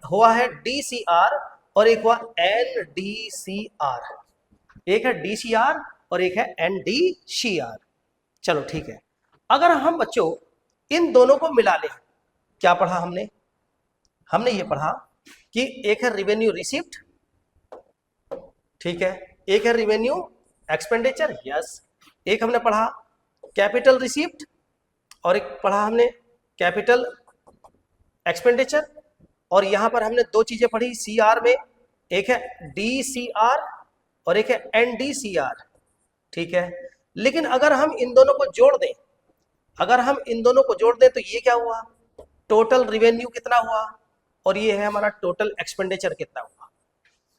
हुआ है DCR और एक हुआ NDCR। एक है DCR और एक है NDCR। चलो ठीक है, अगर हम बच्चों इन दोनों को मिला लें, क्या पढ़ा हमने ये पढ़ा कि एक है रेवेन्यू रिसिप्ट, ठीक है, एक है रेवेन्यू एक्सपेंडिचर, यस। एक हमने पढ़ा कैपिटल रिसिप्ट और एक पढ़ा हमने कैपिटल एक्सपेंडिचर। और यहां पर हमने दो चीजें पढ़ी CR में, एक है DCR और एक है NDCR, ठीक है। लेकिन अगर हम इन दोनों को जोड़ दें, तो ये क्या हुआ, टोटल रिवेन्यू कितना हुआ, और ये है हमारा टोटल एक्सपेंडिचर कितना हुआ।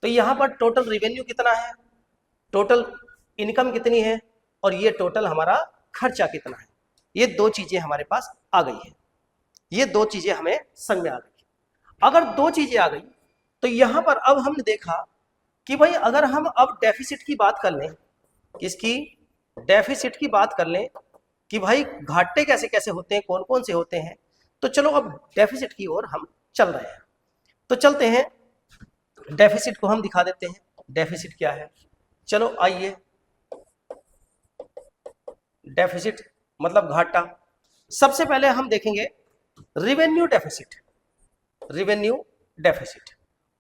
तो यहां पर टोटल रिवेन्यू कितना है, टोटल इनकम कितनी है, और ये टोटल हमारा खर्चा कितना है। ये दो चीजें हमारे पास आ गई है, ये दो चीजें हमें समझ में आ गई। अगर दो चीजें आ गई, तो यहां पर अब हमने देखा कि भाई अगर हम अब डेफिसिट की बात कर लें, किसकी, डेफिसिट की बात कर लें कि भाई घाटे कैसे कैसे होते हैं, कौन कौन से होते हैं। तो चलो अब डेफिसिट की ओर हम चल रहे हैं, तो चलते हैं, डेफिसिट को हम दिखा देते हैं, डेफिसिट क्या है। चलो आइए, डेफिसिट मतलब घाटा। सबसे पहले हम देखेंगे रिवेन्यू डेफिसिट,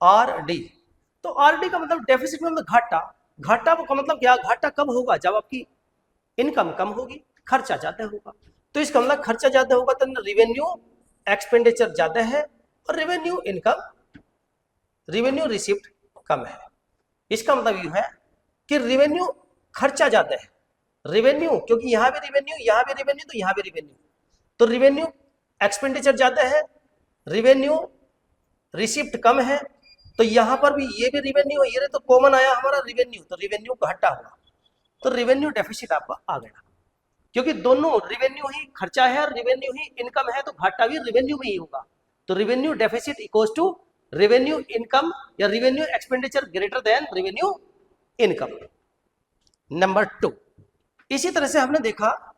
RD। तो RD का मतलब डेफिसिट मतलब घाटा, घाटा का मतलब क्या, घाटा कब होगा, जब आपकी इनकम कम होगी, खर्चा ज्यादा होगा। तो इसका मतलब खर्चा ज्यादा होगा तो रिवेन्यू एक्सपेंडिचर ज्यादा है, और रेवेन्यू रिसिप्ट कम है। इसका मतलब यह है कि रेवेन्यू खर्चा ज्यादा है, रेवेन्यू क्योंकि यहां भी रेवेन्यू, यहां भी रेवेन्यू, तो यहां भी रेवेन्यू, तो रेवेन्यू एक्सपेंडिचर ज्यादा है, रेवेन्यू रिसिप्ट कम है। तो यहां पर भी ये भी रेवेन्यू, ये तो कॉमन आया हमारा रेवेन्यू, तो रेवेन्यू घाटा हुआ, तो रेवेन्यू डेफिसिट आपका आ गया। क्योंकि दोनों रेवेन्यू ही खर्चा है और रेवेन्यू ही इनकम है, तो घाटा भी रेवेन्यू में ही होगा। तो revenue deficit equals to revenue income या revenue expenditure greater than revenue income. Number 2, इसी तरह से हमने देखा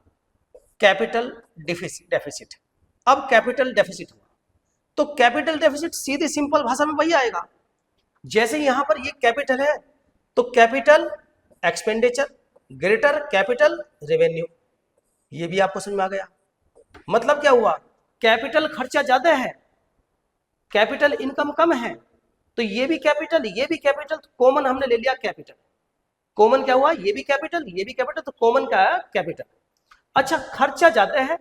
कैपिटल डेफिसिट। अब कैपिटल डेफिसिट हुआ, तो कैपिटल डेफिसिट सीधी सिंपल भाषा में वही आएगा, जैसे यहां पर ये कैपिटल है तो capital expenditure greater capital revenue. ये भी आपको समझ में आ गया। मतलब क्या हुआ, कैपिटल खर्चा ज्यादा है, कैपिटल इनकम कम है, तो ये भी कैपिटल, ये भी कैपिटल, कॉमन हमने ले लिया कैपिटल। कॉमन क्या हुआ, ये भी कैपिटल, ये भी कैपिटल, तो कॉमन क्या है, कैपिटल। अच्छा, खर्चा ज्यादा है,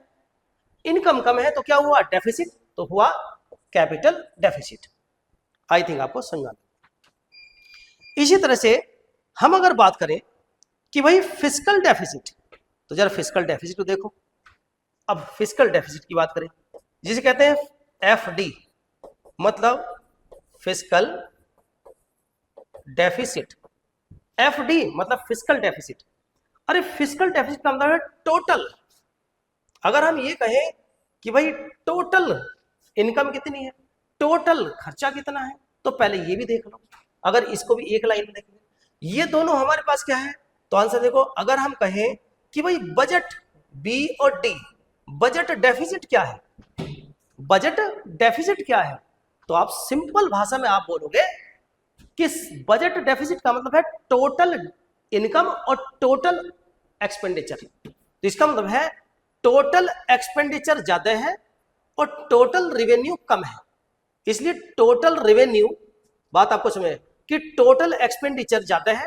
इनकम कम है, तो क्या हुआ, डेफिसिट, तो हुआ कैपिटल डेफिसिट। आई थिंक आपको समझ में। इसी तरह से हम अगर बात करें कि भाई फिस्कल डेफिसिट, तो जरा फिस्कल डेफिसिट को देखो। अब फिस्कल डेफिसिट की बात करें, जिसे कहते हैं FD, मतलब फिस्कल डेफिसिट। FD मतलब फिस्कल डेफिसिट। अरे फिस्कल डेफिसिट का मतलब है टोटल। अगर हम ये कहें कि भाई टोटल इनकम कितनी है, टोटल खर्चा कितना है, तो पहले ये भी देख लो। अगर इसको भी एक लाइन में देखेंगे, ये दोनों हमारे पास क्या है, तो आंसर देखो। अगर हम कहें कि भाई बजट B और D, बजट डेफिसिट क्या है, बजट डेफिसिट क्या है, तो आप सिंपल भाषा में आप बोलोगे कि बजट डेफिसिट का मतलब है टोटल इनकम और टोटल एक्सपेंडिचर। तो इसका मतलब है टोटल एक्सपेंडिचर ज्यादा है और टोटल रेवेन्यू कम है। इसलिए टोटल रेवेन्यू, बात आपको समझ कि टोटल एक्सपेंडिचर ज्यादा है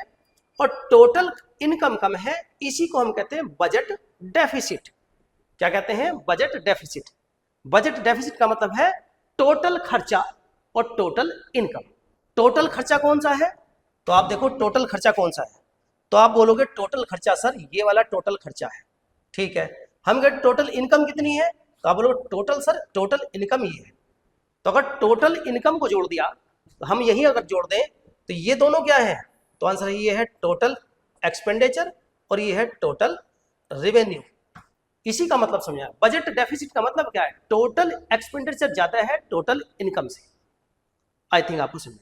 और टोटल इनकम कम है, इसी को हम कहते हैं बजट डेफिसिट। क्या कहते हैं? Budget deficit. बजट डेफिसिट का मतलब है टोटल खर्चा और टोटल इनकम। टोटल खर्चा कौन सा है? तो आप देखो टोटल खर्चा कौन सा है, तो आप बोलोगे टोटल खर्चा सर ये वाला टोटल खर्चा है, ठीक है। हम कहते टोटल इनकम कितनी है, तो आप बोलोगे टोटल सर टोटल इनकम ये है। तो अगर टोटल इनकम को जोड़ दिया, तो हम यही अगर जोड़ दें तो ये दोनों क्या है, तो आंसर ये है टोटल एक्सपेंडिचर और ये है टोटल रेवेन्यू। इसी का मतलब समझा। बजट डेफिसिट का मतलब क्या है? टोटल एक्सपेंडिचर ज्यादा है टोटल इनकम से। आई थिंक आपको समझ।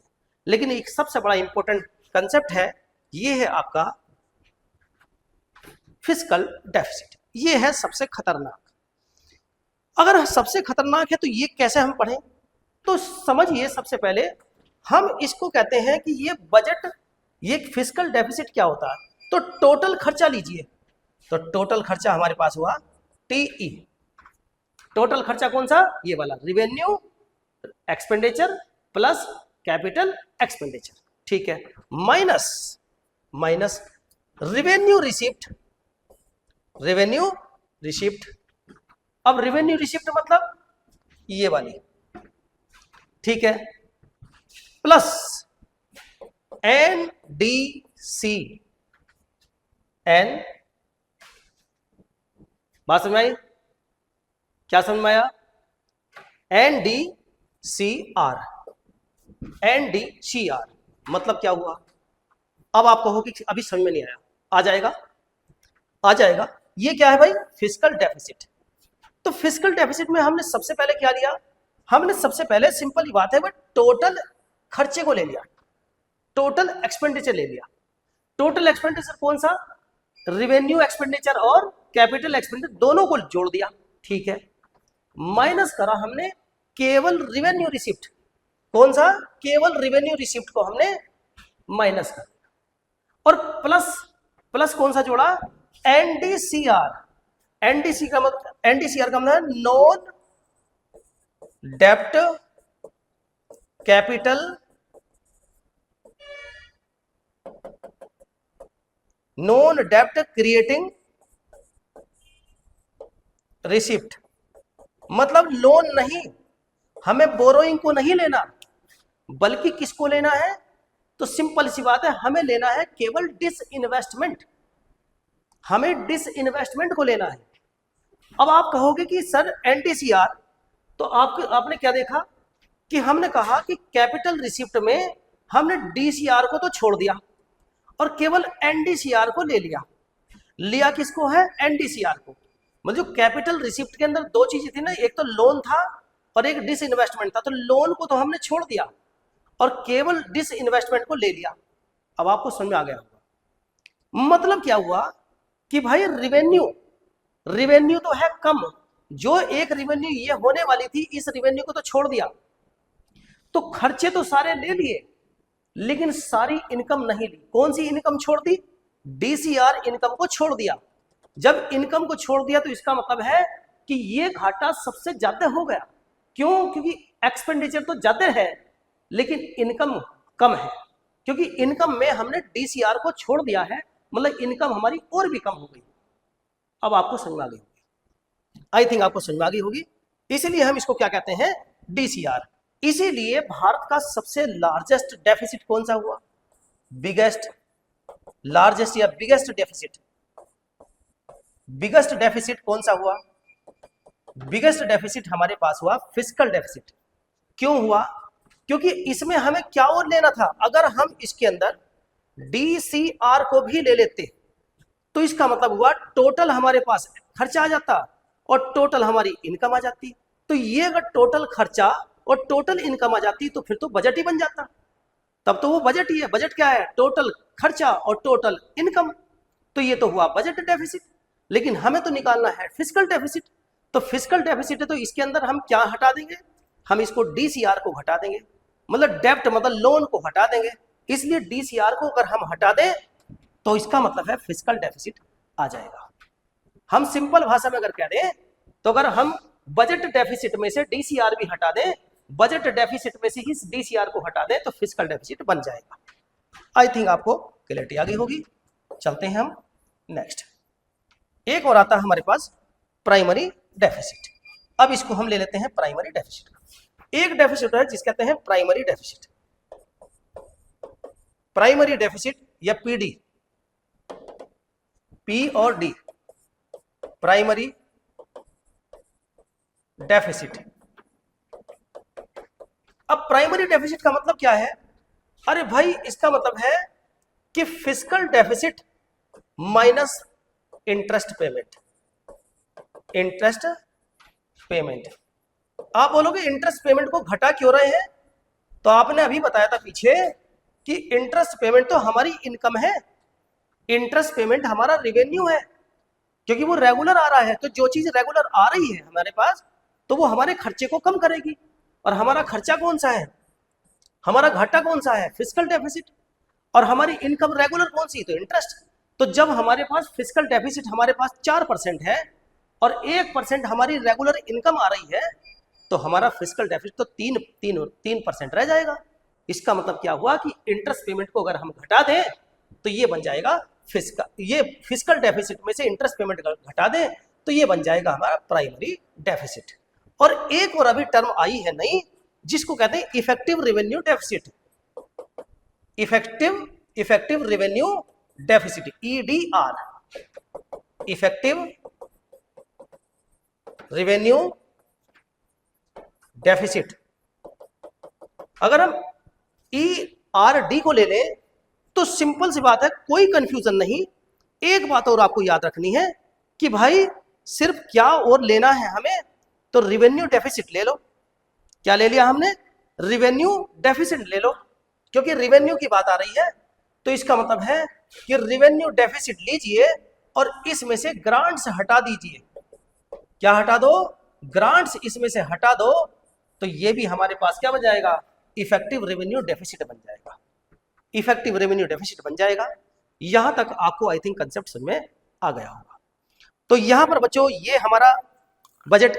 लेकिन एक सबसे बड़ा इंपॉर्टेंट कंसेप्ट है, ये है आपका फिस्कल डेफिसिट। ये है सबसे खतरनाक। अगर सबसे खतरनाक है तो ये कैसे हम पढ़ें? तो समझिए, सबसे पहले हम इसको कहते हैं कि ये बजट, ये फिस्कल डेफिसिट क्या होता है। तो टोटल खर्चा लीजिए, तो टोटल खर्चा हमारे पास हुआ टीई। टोटल खर्चा कौन सा? ये वाला, revenue expenditure plus capital expenditure, ठीक है, minus minus revenue receipt. Revenue receipt, अब रेवेन्यू रिसिप्ट मतलब ये वाली, ठीक है, प्लस एनडीसी। एन, बात समझ में आई? क्या समझ में आया? एनडीसीआर। एनडीसीआर मतलब क्या हुआ? अब आप कहोगे कि अभी समझ में नहीं आया। आ जाएगा, आ जाएगा। ये क्या है भाई? Fiscal deficit. तो फिस्कल डेफिसिट में हमने सबसे पहले क्या लिया? हमने सबसे पहले सिंपल ही बात है, बट टोटल खर्चे को ले लिया, टोटल एक्सपेंडिचर ले लिया। टोटल एक्सपेंडिचर कौन सा? रिवेन्यू एक्सपेंडिचर और कैपिटल एक्सपेंडिचर दोनों को जोड़ दिया, ठीक है। माइनस करा हमने केवल रिवेन्यू रिसिप्ट। कौन सा? केवल रिवेन्यू रिसिप्ट को हमने माइनस कर दिया। और प्लस, प्लस कौन सा जोड़ा? एनडीसीआर। एनडीसी का मतलब, एनडीसीआर का मतलब नॉन डेब्ट कैपिटल, नॉन डेब्ट क्रिएटिंग रिसिप्ट। मतलब लोन नहीं, हमें बोरोइंग को नहीं लेना, बल्कि किसको लेना है? तो सिंपल सी बात है, हमें लेना है केवल डिसइन्वेस्टमेंट। हमें डिसइन्वेस्टमेंट को लेना है। अब आप कहोगे कि सर एनडीसीआर, तो आपने क्या देखा कि हमने कहा कि कैपिटल रिसिप्ट में हमने डीसीआर को तो छोड़ दिया और केवल एनडीसीआर को ले लिया। लिया किसको है? एनडीसीआर को। मतलब जो कैपिटल रिसिप्ट के अंदर दो चीजें थी ना, एक तो लोन था और एक डिसइन्वेस्टमेंट था। तो लोन को तो हमने छोड़ दिया और केवल डिसइन्वेस्टमेंट को ले लिया। अब आपको समझ में आ गया होगा। मतलब क्या हुआ कि भाई रिवेन्यू, रिवेन्यू तो है कम, जो एक रिवेन्यू ये होने वाली थी, इस रिवेन्यू को तो छोड़ दिया। तो खर्चे तो सारे ले लिए, लेकिन सारी इनकम नहीं ली। कौन सी इनकम छोड़ दी? डीसीआर इनकम को छोड़ दिया। जब इनकम को छोड़ दिया तो इसका मतलब है कि ये घाटा सबसे ज्यादा हो गया। क्यों? क्योंकि एक्सपेंडिचर तो ज्यादा है लेकिन इनकम कम है, क्योंकि इनकम में हमने डीसीआर को छोड़ दिया है, मतलब इनकम हमारी और भी कम हो गई। अब आपको समझ में आ गई होगी, आई थिंक आपको समझ में आ गई होगी। इसीलिए हम इसको क्या कहते हैं? डीसीआर। इसीलिए भारत का सबसे लार्जेस्ट डेफिसिट कौन सा हुआ? बिगेस्ट, लार्जेस्ट या बिगेस्ट डेफिसिट, बिगेस्ट डेफिसिट कौन सा हुआ? बिगेस्ट डेफिसिट हमारे पास हुआ फिस्कल डेफिसिट। क्यों हुआ? क्योंकि इसमें हमें क्या और लेना था? अगर हम इसके अंदर डीसीआर को भी ले लेते तो इसका मतलब हुआ टोटल हमारे पास खर्चा आ जाता और टोटल हमारी इनकम आ जाती। तो ये अगर टोटल खर्चा और टोटल इनकम आ जाती तो फिर तो बजट ही बन जाता। तब तो वो बजट ही है। बजट क्या है? टोटल खर्चा और टोटल इनकम। तो ये तो हुआ बजट डेफिसिट। लेकिन हमें तो निकालना है फिस्कल डेफिसिट। तो फिस्कल डेफिसिट है तो इसके अंदर हम क्या हटा देंगे? हम इसको डीसीआर को हटा देंगे, मतलब डेब्ट मतलब लोन को हटा देंगे। इसलिए डीसीआर को अगर हम हटा दें तो इसका मतलब है फिस्कल डेफिसिट आ जाएगा। हम सिंपल भाषा में अगर कह दें तो अगर हम बजट डेफिसिट में से डीसीआर भी हटा दें बजट डेफिसिट में से ही DCR को हटा दें तो फिजिकल डेफिसिट बन जाएगा। आई थिंक आपको क्लैरिटी आ गई होगी। चलते हैं हम नेक्स्ट। एक और आता है हमारे पास प्राइमरी डेफिसिट। अब इसको हम ले लेते हैं प्राइमरी डेफिसिट का। एक डेफिसिट है जिसे कहते हैं प्राइमरी डेफिसिट। प्राइमरी डेफिसिट या PD, P और D, प्राइमरी डेफिसिट। अब प्राइमरी डेफिसिट का मतलब क्या है? अरे भाई इसका मतलब है कि physical deficit minus interest payment. Interest payment, आप बोलोगे इंटरेस्ट पेमेंट को घटा क्यों रहे हैं? तो आपने अभी बताया था पीछे कि इंटरेस्ट पेमेंट तो हमारी इनकम है, इंटरेस्ट पेमेंट हमारा रेवेन्यू है, क्योंकि वो रेगुलर आ रहा है। तो जो चीज रेगुलर आ रही है हमारे पास तो वो हमारे खर्चे को कम करेगी। और हमारा खर्चा कौन सा है, हमारा घाटा कौन सा है? Physical deficit. और हमारी इनकम रेगुलर कौन सी? तो इंटरेस्ट। तो जब हमारे पास फिजिकल डेफिसिट हमारे पास 4% है और 1% हमारी रेगुलर इनकम आ रही है तो हमारा फिजिकल डेफिसिट तो 3% रह जाएगा। इसका मतलब क्या हुआ कि इंटरेस्ट पेमेंट को अगर हम घटा दें तो ये बन जाएगा फिजिकल डेफिसिट में से इंटरेस्ट पेमेंट घटा दें तो ये बन जाएगा हमारा प्राइमरी डेफिसिट। और एक और अभी टर्म आई है नई जिसको कहते हैं effective revenue deficit. Effective revenue deficit, EDR, effective revenue deficit. अगर हम ERD को ले लें तो सिंपल सी बात है, कोई कंफ्यूजन नहीं। एक बात और आपको याद रखनी है कि भाई सिर्फ क्या और लेना है हमें, तो रेवेन्यू डेफिसिट ले लो। क्या ले लिया हमने? रेवेन्यू डेफिसिट ले लो, क्योंकि रेवेन्यू की बात आ रही है। तो इसका मतलब है कि रेवेन्यू डेफिसिट लीजिए और इसमें से ग्रांट्स हटा दीजिए। क्या हटा दो? ग्रांट्स इसमें से हटा दो तो ये भी हमारे पास क्या बन जाएगा? इफेक्टिव रेवेन्यू डेफिसिट बन जाएगा। इफेक्टिव रेवेन्यू डेफिसिट बन जाएगा। यहां तक आपको आई थिंक कंसेप्ट समझ में आ गया होगा। तो यहां पर बच्चों ये हमारा बजट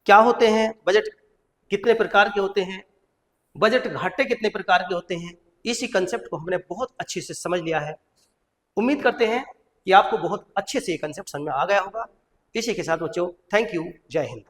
क्या होते हैं, बजट कितने प्रकार के होते हैं, बजट घाटे कितने प्रकार के होते हैं, इसी कंसेप्ट को हमने बहुत अच्छे से समझ लिया है। उम्मीद करते हैं कि आपको बहुत अच्छे से ये कंसेप्ट समझ में आ गया होगा। इसी के साथ बच्चों थैंक यू, जय हिंद।